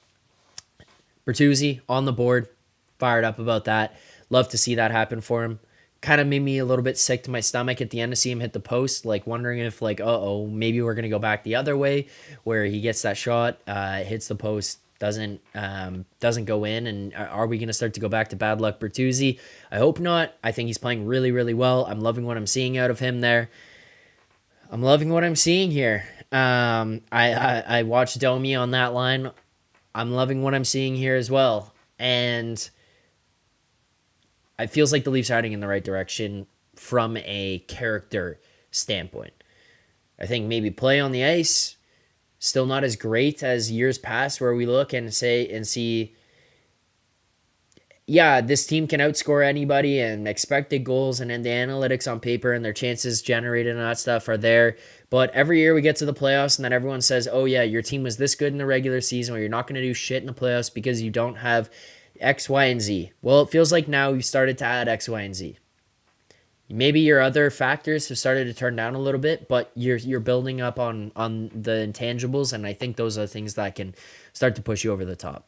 S1: Bertuzzi on the board. Fired up about that. Love to see that happen for him. Kind of made me a little bit sick to my stomach at the end to see him hit the post, like wondering if, like, maybe we're going to go back the other way where he gets that shot, hits the post, doesn't go in, and are we going to start to go back to bad luck Bertuzzi? I hope not. I think he's playing really, really well. I'm loving what I'm seeing out of him there. I'm loving what I'm seeing here. I watched Domi on that line. I'm loving what I'm seeing here as well. And it feels like the Leafs are heading in the right direction from a character standpoint. I think maybe play on the ice, still not as great as years past where we look and see, yeah, this team can outscore anybody, and expected goals and the analytics on paper and their chances generated and that stuff are there. But every year we get to the playoffs and then everyone says, oh yeah, your team was this good in the regular season, or you're not going to do shit in the playoffs because you don't have X, Y, and Z. Well, it feels like now you started to add X, Y, and Z. Maybe your other factors have started to turn down a little bit, but you're building up on the intangibles, and I think those are things that can start to push you over the top.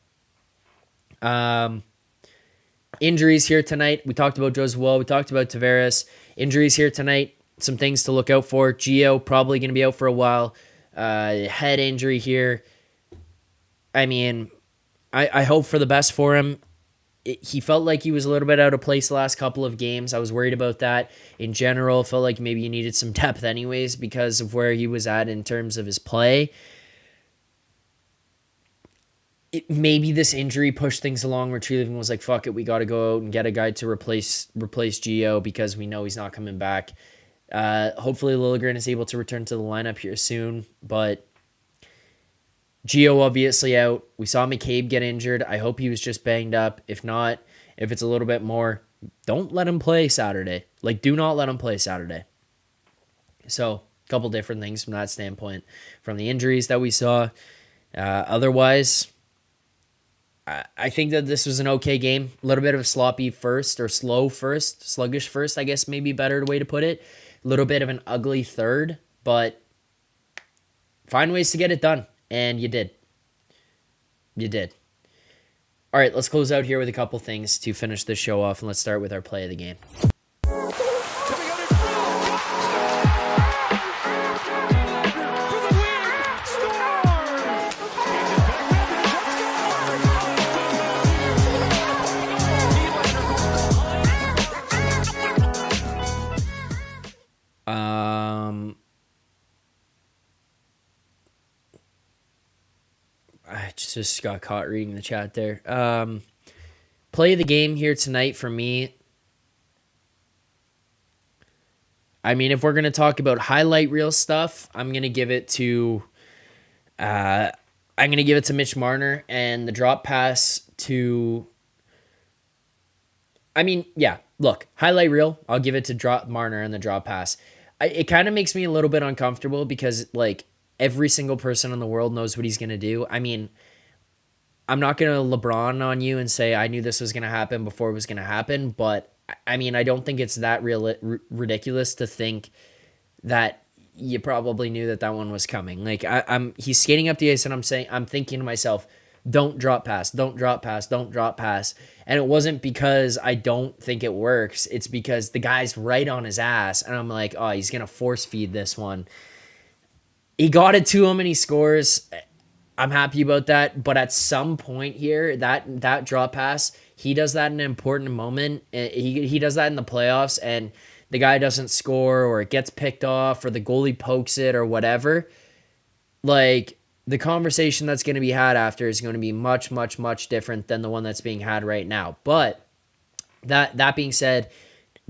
S1: Injuries here tonight. We talked about Josuel. We talked about Tavares. Injuries here tonight. Some things to look out for. Gio probably going to be out for a while. Head injury here. I mean, I hope for the best for him. He felt like he was a little bit out of place the last couple of games. I was worried about that. In general, felt like maybe he needed some depth anyways because of where he was at in terms of his play. Maybe this injury pushed things along where Treliving was like, fuck it, we got to go out and get a guy to replace Gio because we know he's not coming back. Hopefully Liljegren is able to return to the lineup here soon, but Gio obviously out. We saw McCabe get injured. I hope he was just banged up. If not, if it's a little bit more, don't let him play Saturday. Like, do not let him play Saturday. So, a couple different things from that standpoint. From the injuries that we saw. Otherwise, I think that this was an okay game. A little bit of a sloppy first, or slow first, sluggish first, I guess maybe better way to put it. A little bit of an ugly third, but find ways to get it done. And you did. You did. All right, let's close out here with a couple things to finish this show off, and let's start with our play of the game. I just got caught reading the chat there. Play of the game here tonight for me. I mean, if we're going to talk about highlight reel stuff, I'm going to give it to Mitch Marner and the drop pass to, I mean, yeah, look, highlight reel, I'll give it to Marner and the drop pass. It kind of makes me a little bit uncomfortable because, like, every single person in the world knows what he's going to do. I mean, I'm not going to LeBron on you and say I knew this was going to happen before it was going to happen, but I mean, I don't think it's that ridiculous to think that you probably knew that one was coming. Like, he's skating up the ice and I'm thinking to myself, don't drop pass, don't drop pass, don't drop pass. And it wasn't because I don't think it works. It's because the guy's right on his ass and I'm like, oh, he's going to force feed this one. He got it to him and he scores. I'm happy about that. But at some point here, that drop pass, he does that in an important moment. He does that in the playoffs and the guy doesn't score or it gets picked off or the goalie pokes it or whatever. Like, the conversation that's going to be had after is going to be much, much, much different than the one that's being had right now. But that being said,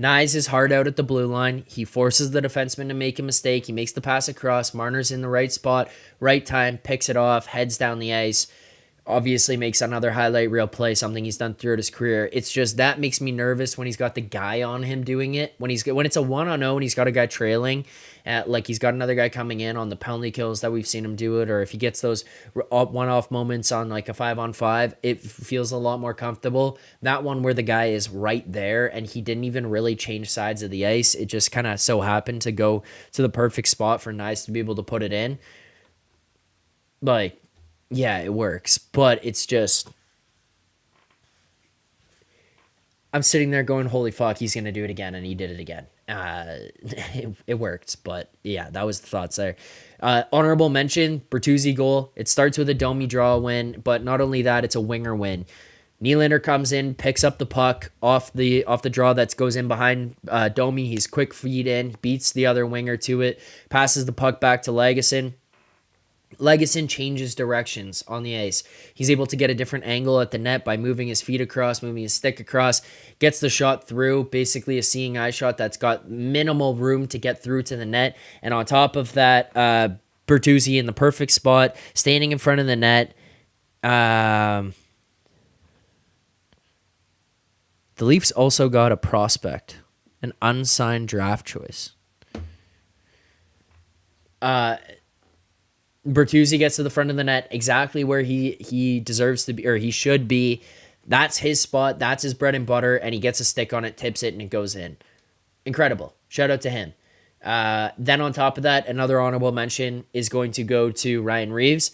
S1: Nyes is hard out at the blue line. He forces the defenseman to make a mistake. He makes the pass across. Marner's in the right spot, right time, picks it off, heads down the ice. Obviously makes another highlight reel play, something he's done throughout his career. It's just that makes me nervous when he's got the guy on him doing it. When it's a 1-on-0 and he's got a guy trailing, like he's got another guy coming in on the penalty kills that we've seen him do it, or if he gets those one-off moments on like a 5-on-5, it feels a lot more comfortable. That one where the guy is right there and he didn't even really change sides of the ice. It just kind of so happened to go to the perfect spot for Nyes to be able to put it in. Like, yeah, it works, but it's just, I'm sitting there going, holy fuck, he's going to do it again, and he did it again. It worked, but yeah, that was the thoughts there. Honorable mention, Bertuzzi goal. It starts with a Domi draw win, but not only that, it's a winger win. Nylander comes in, picks up the puck off the draw that goes in behind Domi. He's quick feed in, beats the other winger to it, passes the puck back to Legason. Legason changes directions on the ice. He's able to get a different angle at the net by moving his feet across, moving his stick across, gets the shot through, basically a seeing eye shot that's got minimal room to get through to the net. And on top of that, Bertuzzi in the perfect spot, standing in front of the net. The Leafs also got a prospect, an unsigned draft choice. Bertuzzi gets to the front of the net, exactly where he deserves to be, or he should be. That's his spot. That's his bread and butter, and he gets a stick on it, tips it, and it goes in. Incredible. Shout out to him. Then on top of that, another honorable mention is going to go to Ryan Reeves.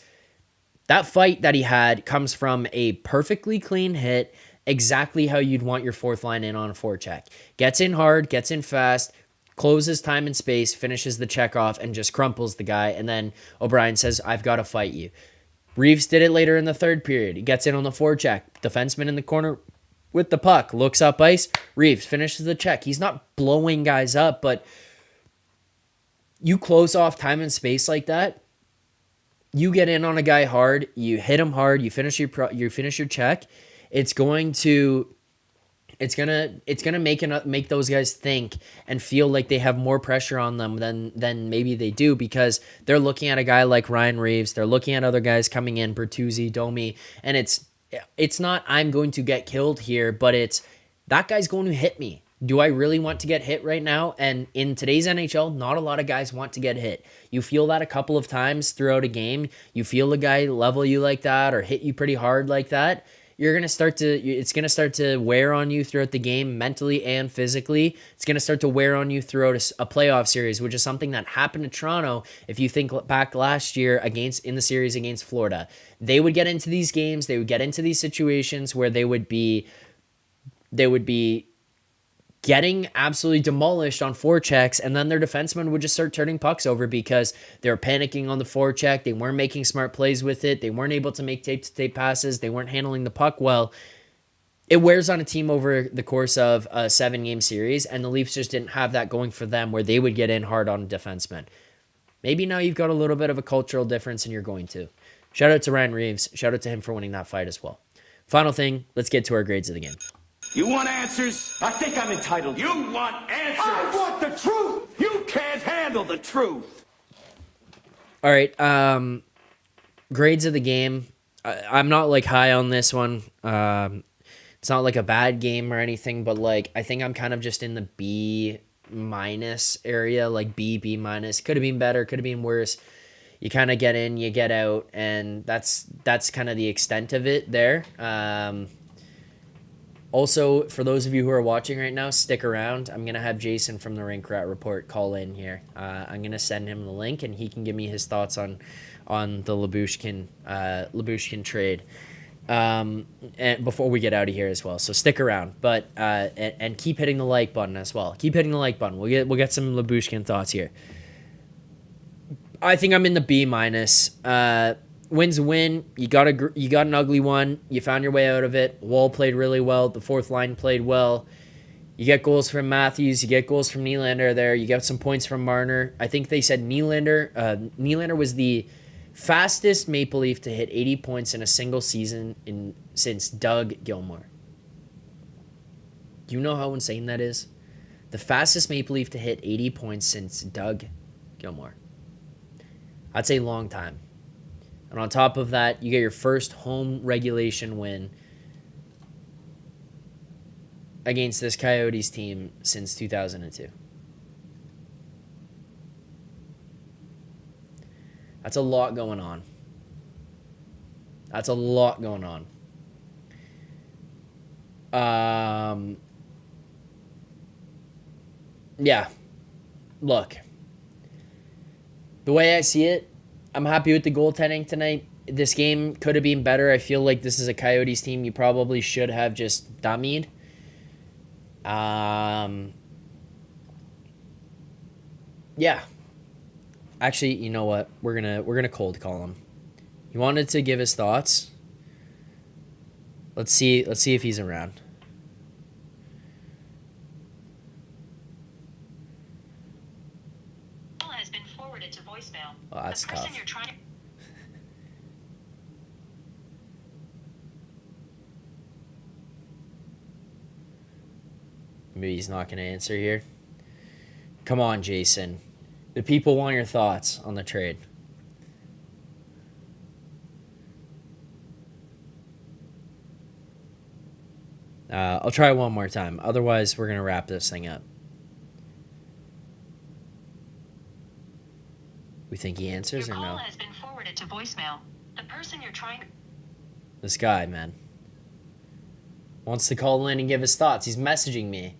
S1: That fight that he had comes from a perfectly clean hit, exactly how you'd want your fourth line in on a forecheck. Gets in hard, gets in fast, closes time and space, finishes the check off, and just crumples the guy. And then O'Brien says, I've got to fight you. Reeves did it later in the third period. He gets in on the forecheck. Defenseman in the corner with the puck. Looks up ice. Reeves finishes the check. He's not blowing guys up, but you close off time and space like that. You get in on a guy hard. You hit him hard. You finish your check. It's gonna make those guys think and feel like they have more pressure on them than maybe they do, because they're looking at a guy like Ryan Reeves. They're looking at other guys coming in, Bertuzzi, Domi, and it's not I'm going to get killed here, but it's that guy's going to hit me. Do I really want to get hit right now? And in today's NHL, not a lot of guys want to get hit. You feel that a couple of times throughout a game. You feel a guy level you like that or hit you pretty hard like that. It's going to start to wear on you throughout the game, mentally and physically. It's going to start to wear on you throughout a playoff series, which is something that happened to Toronto. If you think back last year in the series against Florida, they would get into these games. They would get into these situations where they would be getting absolutely demolished on forechecks, and then their defensemen would just start turning pucks over because they were panicking on the forecheck. They weren't making smart plays with it. They weren't able to make tape-to-tape passes. They weren't handling the puck well. It wears on a team over the course of a 7-game series, and the Leafs just didn't have that going for them where they would get in hard on defensemen. Maybe now you've got a little bit of a cultural difference, and you're going to. Shout out to Ryan Reeves. Shout out to him for winning that fight as well. Final thing, let's get to our grades of the game.
S3: You want answers? I think I'm entitled. You want answers? I want the truth! You can't handle the truth!
S1: All right, grades of the game. I'm not, high on this one. It's not, a bad game or anything, but, I think I'm kind of just in the B- area, B minus. Could have been better, could have been worse. You kind of get in, you get out, and that's kind of the extent of it there. Also, for those of you who are watching right now, stick around. I'm going to have Jason from the Rink Rat Report call in here. I'm going to send him the link, and he can give me his thoughts on the Lyubushkin trade and before we get out of here as well. So stick around, but and keep hitting the like button as well. Keep hitting the like button. We'll get some Lyubushkin thoughts here. I think I'm in the B minus. Win's a win. You got an ugly one. You found your way out of it. Wall played really well. The fourth line played well. You get goals from Matthews. You get goals from Nylander there. You get some points from Marner. I think they said Nylander was the fastest Maple Leaf to hit 80 points in a single season since Doug Gilmour. Do you know how insane that is? The fastest Maple Leaf to hit 80 points since Doug Gilmour. I'd say long time. And on top of that, you get your first home regulation win against this Coyotes team since 2002. That's a lot going on. Yeah. Look. The way I see it, I'm happy with the goaltending tonight. This game could have been better. I feel like this is a Coyotes team you probably should have just dummied. Yeah. Actually, you know what? We're gonna cold call him. He wanted to give his thoughts. Let's see if he's around.
S4: Has been forwarded to voicemail.
S1: Oh, that's
S4: the person
S1: tough.
S4: You're trying to...
S1: Maybe he's not going to answer here. Come on, Jason. The people want your thoughts on the trade. I'll try one more time. Otherwise, we're going to wrap this thing up. We think he answers
S4: Your
S1: or
S4: call
S1: no?
S4: has been forwarded to voicemail. The person you're trying.
S1: This guy, man. Wants to call in and give his thoughts. He's messaging me.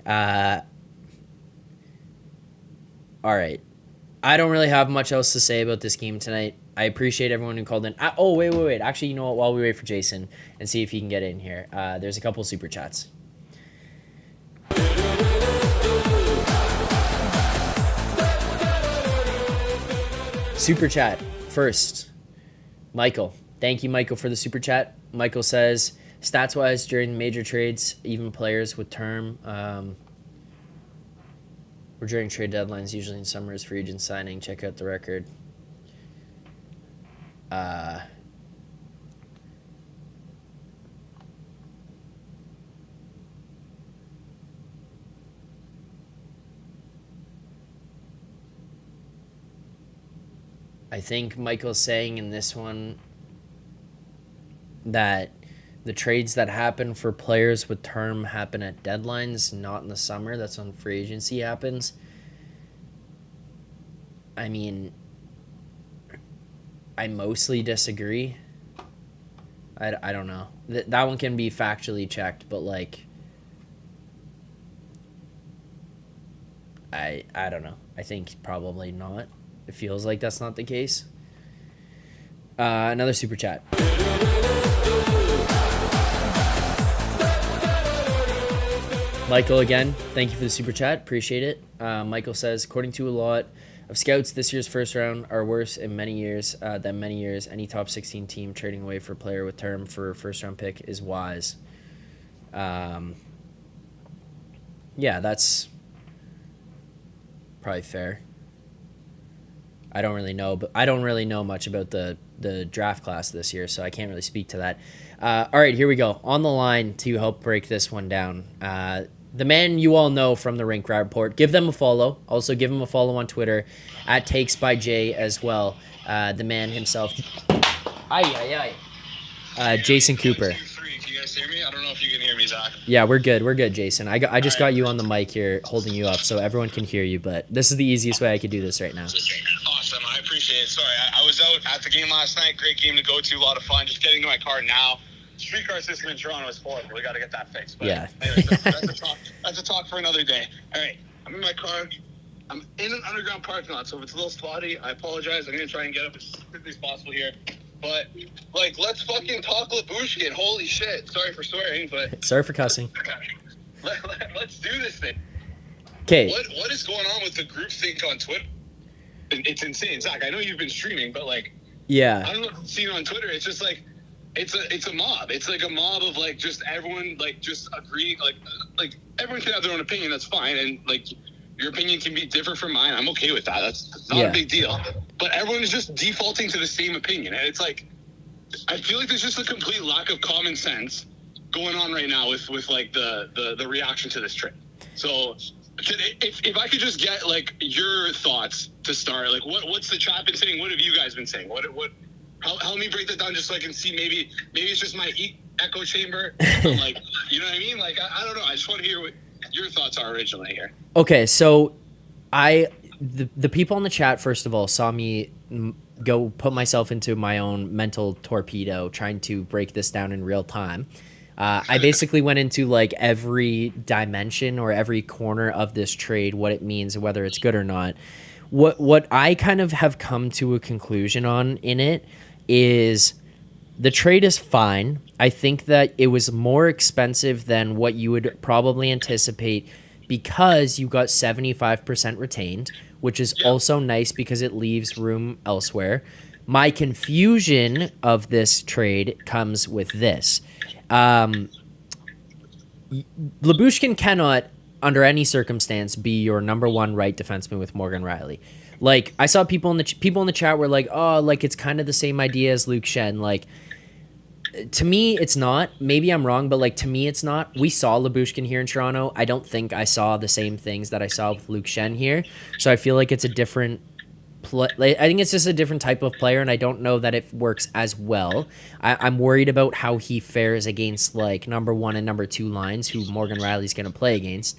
S1: All right. I don't really have much else to say about this game tonight. I appreciate everyone who called in. Wait. Actually, you know what? While we wait for Jason and see if he can get in here, there's a couple super chats. Super chat first. Michael. Thank you, Michael, for the super chat. Michael says, stats-wise, during major trades, even players with term, or during trade deadlines, usually in summer is free agent signing. Check out the record. I think Michael's saying in this one that the trades that happen for players with term happen at deadlines, not in the summer. That's when free agency happens. I mean, I mostly disagree. I don't know. That one can be factually checked, but like, I don't know. I think probably not. It feels like that's not the case. Another super chat. Michael again, thank you for the super chat. Appreciate it. Michael says, according to a lot of scouts, this year's first round are worse in many years than many years. Any top 16 team trading away for a player with term for a first round pick is wise. Yeah, that's probably fair. I don't really know, but I don't really know much about the draft class this year, so I can't really speak to that. All right, here we go. On the line to help break this one down, the man you all know from the Rink Rat Report. Give them a follow. Also, give him a follow on Twitter at TakesByJ as well. The man himself. Jason Cooper.
S5: Can you guys hear me? I don't know if you can hear me, Zack.
S1: Yeah, we're good. We're good, Jason. I just got you on the mic here, holding you up, so everyone can hear you. But this is the easiest way I could do this right now.
S5: Awesome. I appreciate it. Sorry, I was out at the game last night. Great game to go to. A lot of fun. Just getting to my car now. Streetcar system in Toronto is horrible. We got to get that fixed. But
S1: yeah.
S5: Anyways, that's a talk for another day. All right. I'm in my car. I'm in an underground parking lot, so if it's a little spotty, I apologize. I'm going to try and get up as quickly as possible here. But, like, let's fucking talk Lyubushkin. Holy shit. Sorry for swearing, but...
S1: Sorry for cussing.
S5: Let's do this thing.
S1: Okay.
S5: What is going on with the groupthink on Twitter? It's insane. Zack, I know you've been streaming, but, like...
S1: Yeah.
S5: I don't know if you've seen it on Twitter. It's just, like... It's a mob. It's like a mob of, like, just everyone, like, just agreeing. Like everyone can have their own opinion. That's fine. And, like... Your opinion can be different from mine. I'm okay with that. That's not a big deal. But everyone is just defaulting to the same opinion. And it's like, I feel like there's just a complete lack of common sense going on right now with like the reaction to this trip. So if I could just get like your thoughts to start, like what's the chat been saying? What have you guys been saying? Help me break that down just so I can see maybe it's just my echo chamber. But like, you know what I mean? Like, I don't know. I just want to hear what your thoughts are originally here.
S1: Okay, so the people in the chat, first of all, saw me go put myself into my own mental torpedo trying to break this down in real time. I basically went into like every dimension or every corner of this trade, what it means, whether it's good or not. What I kind of have come to a conclusion on in it is the trade is fine. I think that it was more expensive than what you would probably anticipate because you got 75% retained, which is also nice because it leaves room elsewhere. My confusion of this trade comes with this. Lyubushkin cannot, under any circumstance, be your number one right defenseman with Morgan Rielly. Like, I saw people in the chat were like, oh, like, it's kind of the same idea as Luke Shen. Like, to me, it's not. Maybe I'm wrong, but, like, to me, it's not. We saw Lyubushkin here in Toronto. I don't think I saw the same things that I saw with Luke Shen here. So I feel like it's a different I think it's just a different type of player, and I don't know that it works as well. I'm worried about how he fares against like number 1 and number 2 lines, who Morgan Riley's going to play against.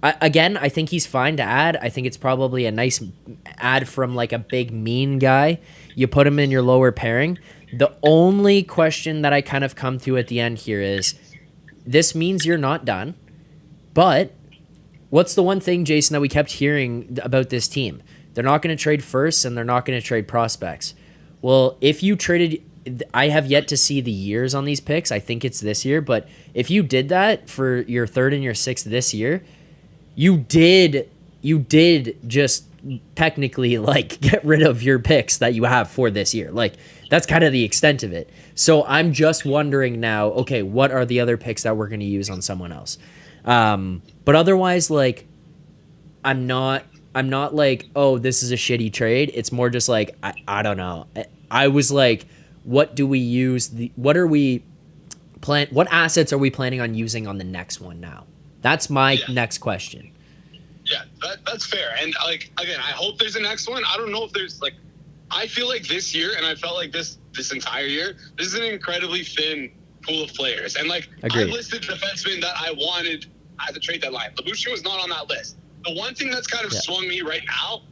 S1: I think he's fine to add. I think it's probably a nice add from like a big mean guy. You put him in your lower pairing. The only question that I kind of come to at the end here is, this means you're not done, but what's the one thing, Jason, that we kept hearing about this team? They're not going to trade firsts and they're not going to trade prospects. Well, if you traded, I have yet to see the years on these picks. I think it's this year, but if you did that for your 3rd and your 6th this year, you did just technically like get rid of your picks that you have for this year. Like, that's kind of the extent of it. So I'm just wondering now, okay, what are the other picks that we're going to use on someone else? But otherwise, like, I'm not like, oh, this is a shitty trade. It's more just like, I don't know. I was like, what do we use? What assets are we planning on using on the next one now? That's my next question.
S5: Yeah, that's fair. And like, again, I hope there's a next one. I don't know if there's like, I feel like this year, and I felt like this entire year, this is an incredibly thin pool of players. And like,
S1: Agreed.
S5: I listed defensemen that I wanted at the trade deadline. Lyubushkin was not on that list. The one thing that's kind of swung me right now,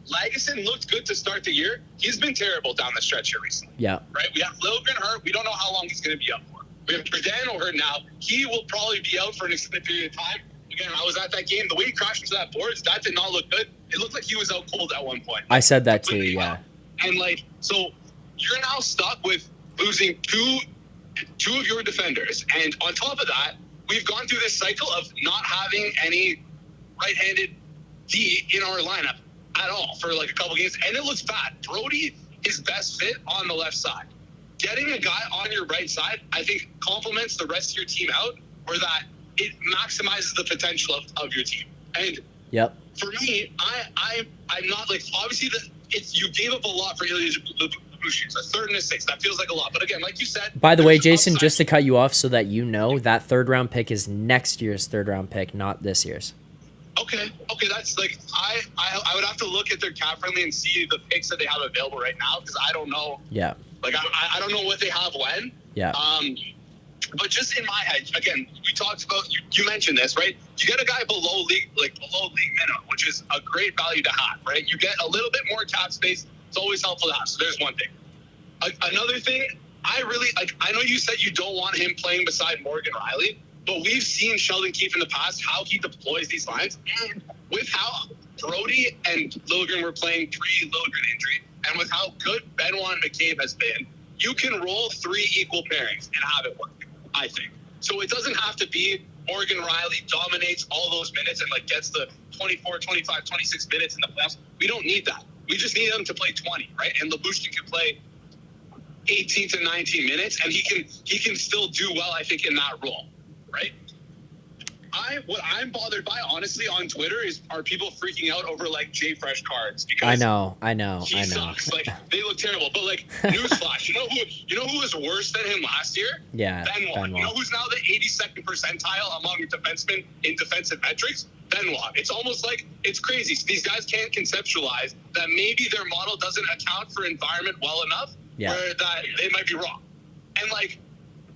S5: Lagesson looked good to start the year. He's been terrible down the stretch here recently.
S1: Yeah.
S5: Right? We have Logan hurt. We don't know how long he's going to be out for. We have Berdano hurt now. He will probably be out for an extended period of time. Again, I was at that game. The way he crashed into that boards, that did not look good. It looked like he was out cold at one point.
S1: I said that too, yeah.
S5: And like, so you're now stuck with losing two of your defenders. And on top of that, we've gone through this cycle of not having any right-handed D in our lineup at all for like a couple games. And it looks bad. Brody is best fit on the left side. Getting a guy on your right side, I think, complements the rest of your team out, or that it maximizes the potential of your team. And for me, I'm not like, obviously you gave up a lot for Lyubushkin. A 3rd and a 6th. That feels like a lot. But again, like you said.
S1: By the way, Jason, just to cut you off so that you know, that 3rd round pick is next year's 3rd round pick, not this year's.
S5: Okay. That's like, I would have to look at their cap friendly and see the picks that they have available right now, because I don't know. Yeah. Like, I don't know what they have when.
S1: Yeah.
S5: But just in my head, again, we talked about, you mentioned this, right? You get a guy below league minimum, which is a great value to have, right? You get a little bit more cap space. It's always helpful to have. So there's one thing. Another thing, I know you said you don't want him playing beside Morgan Riley, but we've seen Sheldon Keefe in the past, how he deploys these lines. And with how Brody and Logan were playing pre-Logan injury, and with how good Benoit and McCabe has been, you can roll 3 equal pairings and have it work, I think. So it doesn't have to be Morgan Riley dominates all those minutes and like gets the 24, 25, 26 minutes in the playoffs. We don't need that. We just need him to play 20, right? And Lyubushkin can play 18 to 19 minutes, and he can still do well, I think, in that role, right? What I'm bothered by, honestly, on Twitter are people freaking out over like Jay Fresh cards, because
S1: I know.
S5: He sucks. Like, they look terrible. But like, newsflash, you know who was worse than him last year?
S1: Yeah,
S5: Benoit. You know who's now the 82nd percentile among defensemen in defensive metrics? Benoit. It's almost like, it's crazy. These guys can't conceptualize that maybe their model doesn't account for environment well enough, where that they might be wrong. And like,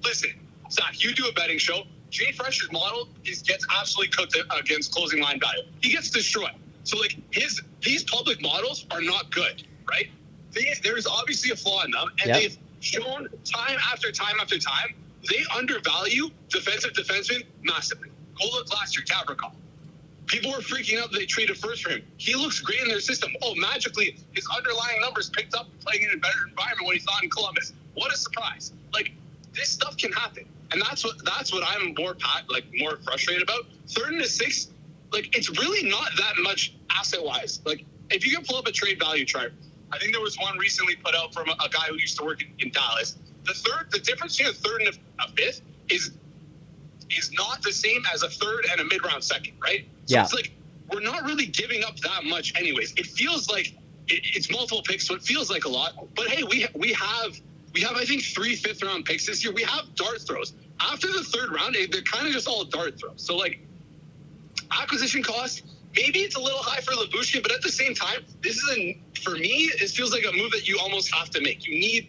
S5: listen, Zach, you do a betting show. Jay Fresh's model gets absolutely cooked against closing line value. He gets destroyed. So like, these public models are not good, right? There's obviously a flaw in them, and they've shown time after time after time they undervalue defensive defensemen massively. Go look last year, Gavrikov. People were freaking out that they traded first for him. He looks great in their system. Oh, magically, his underlying numbers picked up playing in a better environment when he's not in Columbus. What a surprise. Like, this stuff can happen. And that's what I'm more frustrated about. 3rd and a 6th, like, it's really not that much asset-wise. Like, if you can pull up a trade value chart, I think there was one recently put out from a guy who used to work in Dallas. The difference between a 3rd and a 5th is not the same as a 3rd and a mid-round 2nd, right? So it's like, we're not really giving up that much anyways. It feels like it's multiple picks, so it feels like a lot. But hey, we have I think 3 5th-round picks this year. We have dart throws. After the 3rd round, they're kind of just all dart throws. So like, acquisition cost, maybe it's a little high for Lyubushkin, but at the same time, for me, it feels like a move that you almost have to make. You need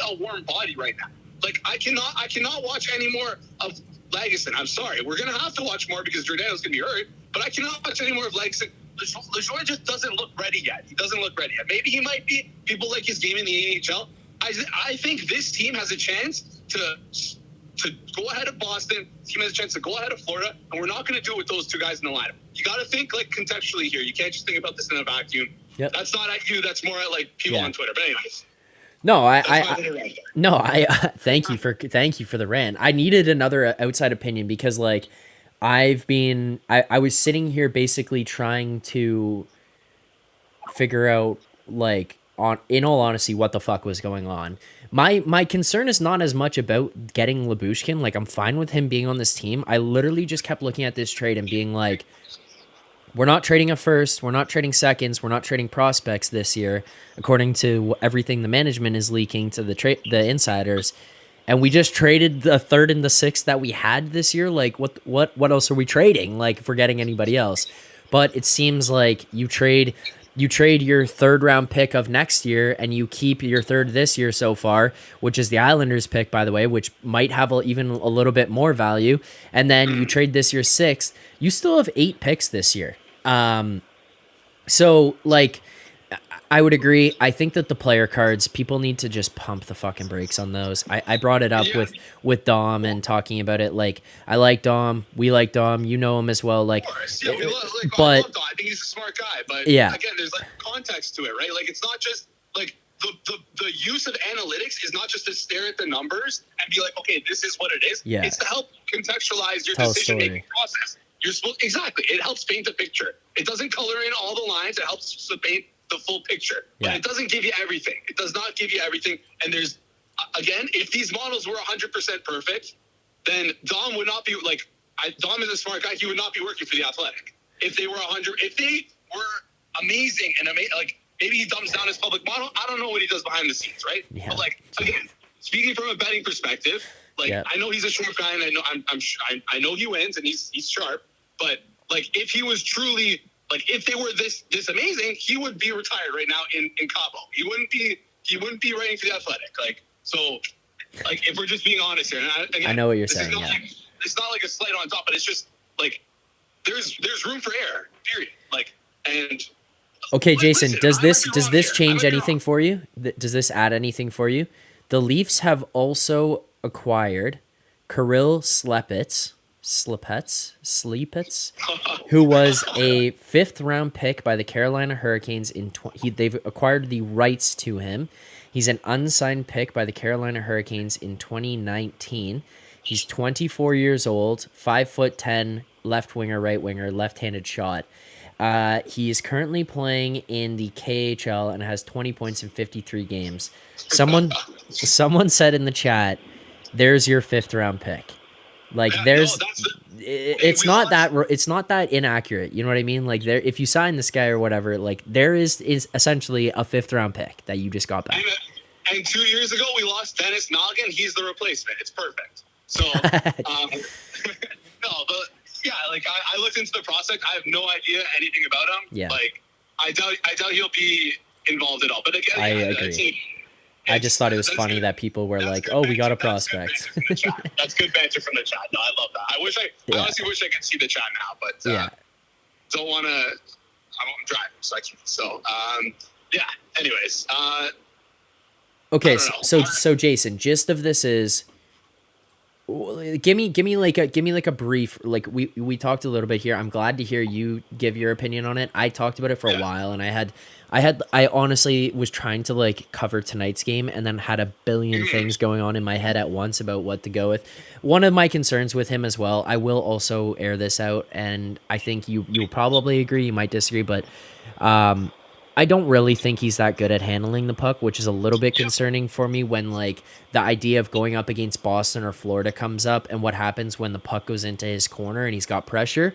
S5: a warm body right now. Like I cannot watch any more of Lagesson. I'm sorry. We're gonna have to watch more because Giordano's gonna be hurt, but I cannot watch any more of Lagesson. LeJoy just doesn't look ready yet. He doesn't look ready yet. Maybe he might be. People like his game in the AHL. I think this team has a chance to go ahead of Boston. This team has a chance to go ahead of Florida, and we're not going to do it with those two guys in the lineup. You got to think like contextually here. You can't just think about this in a vacuum.
S1: Yep.
S5: That's not at you. That's more at like people on Twitter. But anyways.
S1: No, thank you for the rant. I needed another outside opinion because like I was sitting here basically trying to figure out like in all honesty what the fuck was going on. My concern is not as much about getting Lyubushkin. Like I'm fine with him being on this team. I literally just kept looking at this trade and being like, we're not trading a first, we're not trading seconds, we're not trading prospects this year, according to everything the management is leaking to the insiders. And we just traded the third and the sixth that we had this year. Like what else are we trading? Like if we're getting anybody else. But it seems like you trade your third round pick of next year and you keep your third this year so far, which is the Islanders pick, by the way, which might have even a little bit more value. And then you trade this year's sixth. You still have 8 picks this year. So like I would agree. I think that the player cards, people need to just pump the fucking brakes on those. I brought it up with Dom and talking about it. Like I like Dom. We like Dom. You know him as well. Like,
S5: yeah, I love Dom. I think he's a smart guy, but
S1: yeah,
S5: again, there's like context to it, right? Like it's not just like the use of analytics is not just to stare at the numbers and be like, okay, this is what it is.
S1: Yeah.
S5: It's to help contextualize your decision-making process. Exactly. It helps paint a picture. It doesn't color in all the lines. It helps to paint the full picture. But it doesn't give you everything. It does not give you everything. And there's, again, if these models were 100% perfect, then Dom would not be like, Dom is a smart guy. He would not be working for the Athletic. If they were if they were amazing and like maybe he dumbs down his public model. I don't know what he does behind the scenes, right? Yeah. But like, again, speaking from a betting perspective, like I know he's a sharp guy and I know he wins and he's sharp. But like, if he was truly like, if they were this amazing, he would be retired right now in Cabo. He wouldn't be writing for the Athletic. Like, so, like, if we're just being honest here, and again,
S1: I know what you're saying.
S5: It's not like a slight on top, but it's just like there's room for error. Period. Like, and
S1: okay, Jason, does this change anything for you? Does this add anything for you? The Leafs have also acquired Kirill Slepets, who was a 5th round pick by the Carolina Hurricanes they've acquired the rights to him. He's an unsigned pick by the Carolina Hurricanes in 2019. He's 24 years old, 5'10", left winger, right winger, left-handed shot. He is currently playing in the KHL and has 20 points in 53 games. Someone said in the chat, "There's your 5th round pick." Like it's not that inaccurate. You know what I mean? Like if you sign this guy or whatever, like there is essentially a 5th round pick that you just got back.
S5: And 2 years ago we lost Dennis Noggin. He's the replacement. It's perfect. So no, but yeah, like I looked into the prospect. I have no idea anything about him.
S1: Yeah.
S5: Like I doubt he'll be involved at all. But again,
S1: I agree. I just thought it was funny that people were like, "Oh, we got a prospect."
S5: That's good banter from the chat. No, I love that. I honestly wish I could see the chat now, but don't want to. I'm driving, so I can't. So, yeah. Anyways,
S1: okay. So Jason, gist of this is, give me like a brief. Like we talked a little bit here. I'm glad to hear you give your opinion on it. I talked about it for a while, and I honestly was trying to like cover tonight's game and then had a billion things going on in my head at once about what to go with. One of my concerns with him as well, I will also air this out, and I think you'll probably agree, you might disagree, but I don't really think he's that good at handling the puck, which is a little bit concerning for me when like the idea of going up against Boston or Florida comes up and what happens when the puck goes into his corner and he's got pressure.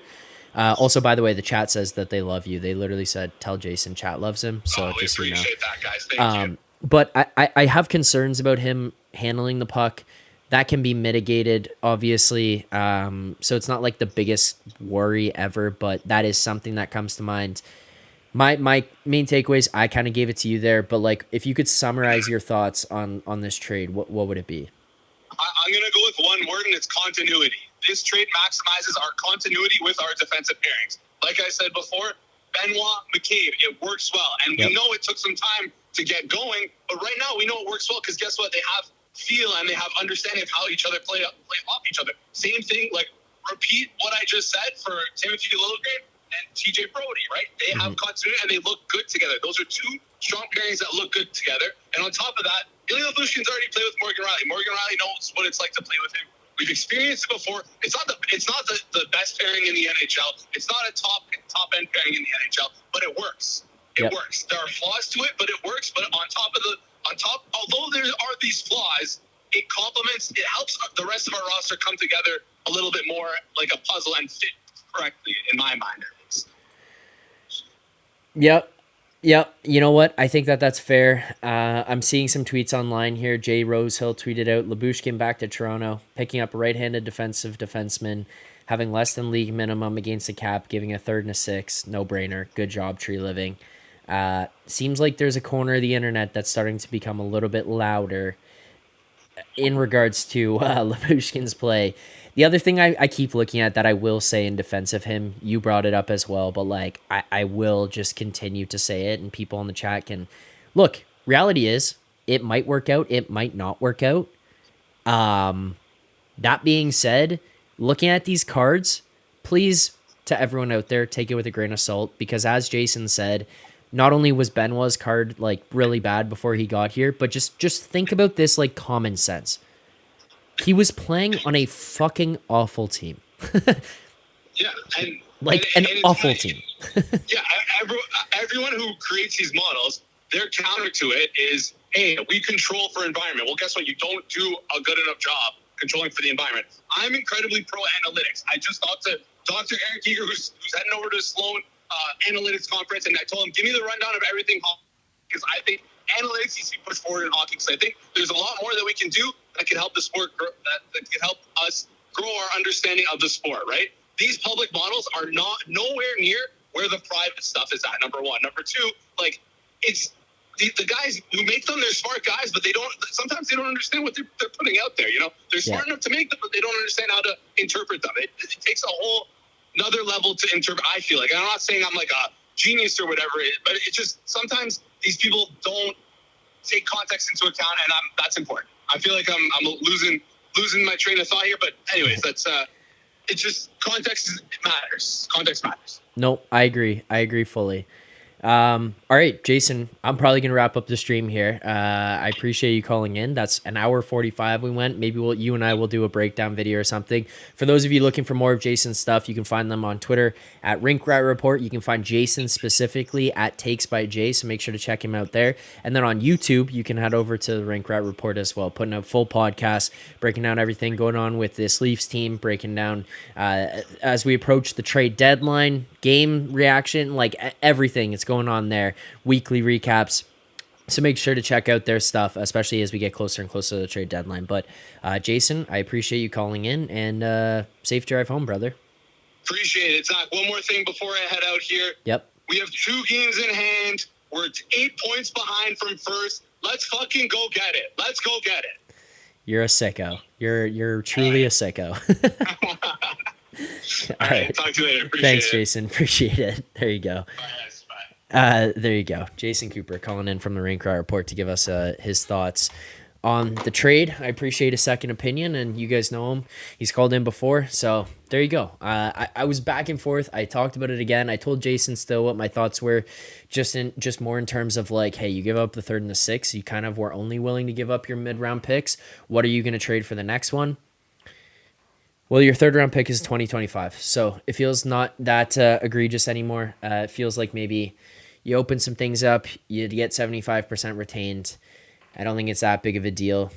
S1: Also, by the way, the chat says that they love you. They literally said, "Tell Jason chat loves him." So
S5: we
S1: just
S5: appreciate that, guys. Thank you.
S1: But I have concerns about him handling the puck. that can be mitigated, obviously. So it's not like the biggest worry ever, but that is something that comes to mind. My main takeaways, I kind of gave it to you there, but like if you could summarize your thoughts on this trade, what would it be?
S5: I'm going to go with one word, and it's continuity. This trade maximizes our continuity with our defensive pairings. Like I said before, Benoit, McCabe, it works well. And we know it took some time to get going, but right now we know it works well because guess what? They have feel and they have understanding of how each other play off each other. Same thing, like repeat what I just said for Timothy Liljegren and TJ Brody, right? They have continuity and they look good together. Those are two strong pairings that look good together. And on top of that, Lyubushkin's already played with Morgan Riley. Morgan Riley knows what it's like to play with him. We've experienced it before. It's not the best pairing in the NHL. It's not a top end pairing in the NHL, but it works. It works. There are flaws to it, but it works. But although there are these flaws, it complements. It helps the rest of our roster come together a little bit more like a puzzle and fit correctly in my mind, at least.
S1: Yep. You know what? I think that's fair. I'm seeing some tweets online here. Jay Rosehill tweeted out, Lyubushkin back to Toronto, picking up a right-handed defensive defenseman, having less than league minimum against the cap, giving a third and a sixth. No-brainer. Good job, Tree Living. Seems like there's a corner of the internet that's starting to become a little bit louder in regards to Lyubushkin's play. The other thing I keep looking at that I will say in defense of him, you brought it up as well, but like I will just continue to say it, and people in the chat can look. Reality is it might work out, it might not work out. That being said, looking at these cards, please, to everyone out there, take it with a grain of salt, because as Jason said, not only was Benoit's card like really bad before he got here, but just think about this like common sense. He was playing on a fucking awful team.
S5: Yeah, and
S1: an awful team.
S5: Yeah, everyone who creates these models, their counter to it is, hey, we control for environment. Well, guess what? You don't do a good enough job controlling for the environment. I'm incredibly pro analytics. I just talked to Dr. Eric Eager, who's heading over to Sloan analytics conference, and I told him, give me the rundown of everything, because I think analytics needs to be pushed forward in hockey, because I think there's a lot more that we can do that can help the sport grow, that can help us grow our understanding of the sport, right? These public models are nowhere near where the private stuff is at, number one. Number two, like, it's the guys who make them, they're smart guys, but sometimes they don't understand what they're putting out there, you know? They're smart enough to make them, but they don't understand how to interpret them. It takes a whole another level to interpret, I feel like. And I'm not saying I'm like a genius or whatever, but it's just sometimes these people don't take context into account, and that's important. I feel like I'm losing my train of thought here, but anyways, that's it's just context matters. Context matters.
S1: Nope, I agree fully. All right, Jason, I'm probably gonna wrap up the stream here. I appreciate you calling in. That's an hour 45 we went. Maybe you and I will do a breakdown video or something. For those of you looking for more of Jason's stuff, you can find them on Twitter at Rink Rat Report. You can find Jason specifically at Takes by Jay, so make sure to check him out there. And then on YouTube, you can head over to the Rink Rat Report as well, putting out full podcasts, breaking down everything going on with this Leafs team, breaking down as we approach the trade deadline, game reaction, like everything. It's going on there, weekly recaps, so make sure to check out their stuff, especially as we get closer and closer to the trade deadline. But Jason, I appreciate you calling in, and safe drive home, brother.
S5: Appreciate it, Zach. One more thing before I head out here.
S1: Yep,
S5: we have 2 games in hand. We're 8 points behind from first. Let's fucking go get it. Let's go get it.
S1: You're a sicko. You're truly a sicko. All right,
S5: talk to you later.
S1: Thanks, Jason. Appreciate it. There you go.
S5: Bye.
S1: There you go. Jason Cooper calling in from the Rink Rat Report to give us his thoughts on the trade. I appreciate a second opinion, and you guys know him. He's called in before, so there you go. I was back and forth. I talked about it again. I told Jason still what my thoughts were, just more in terms of like, hey, you give up the third and the sixth. You kind of were only willing to give up your mid-round picks. What are you going to trade for the next one? Well, your third round pick is 2025, so it feels not that egregious anymore. It feels like maybe you open some things up, you get 75% retained. I don't think it's that big of a deal.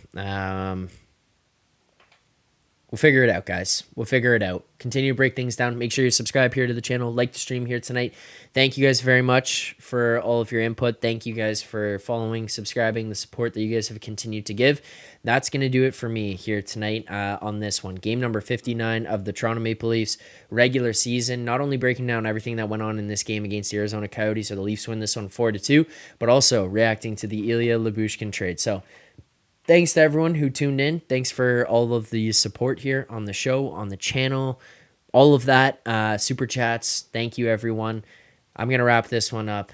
S1: We'll figure it out, guys. We'll figure it out. Continue to break things down. Make sure you subscribe here to the channel. Like the stream here tonight. Thank you guys very much for all of your input. Thank you guys for following, subscribing, the support that you guys have continued to give. That's going to do it for me here tonight on this one. Game number 59 of the Toronto Maple Leafs regular season. Not only breaking down everything that went on in this game against the Arizona Coyotes, so the Leafs win this one 4-2, but also reacting to the Lyubushkin trade. So thanks to everyone who tuned in. Thanks for all of the support here on the show, on the channel, all of that. Super chats. Thank you, everyone. I'm going to wrap this one up.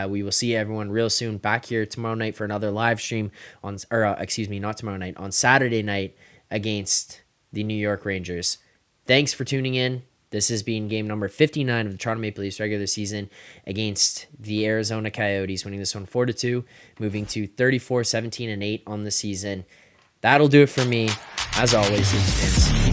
S1: We will see everyone real soon back here tomorrow night for another live stream on, not tomorrow night, on Saturday night against the New York Rangers. Thanks for tuning in. This has been game number 59 of the Toronto Maple Leafs regular season against the Arizona Coyotes, winning this one 4-2, moving to 34-17-8 on the season. That'll do it for me. As always, Leafs fans.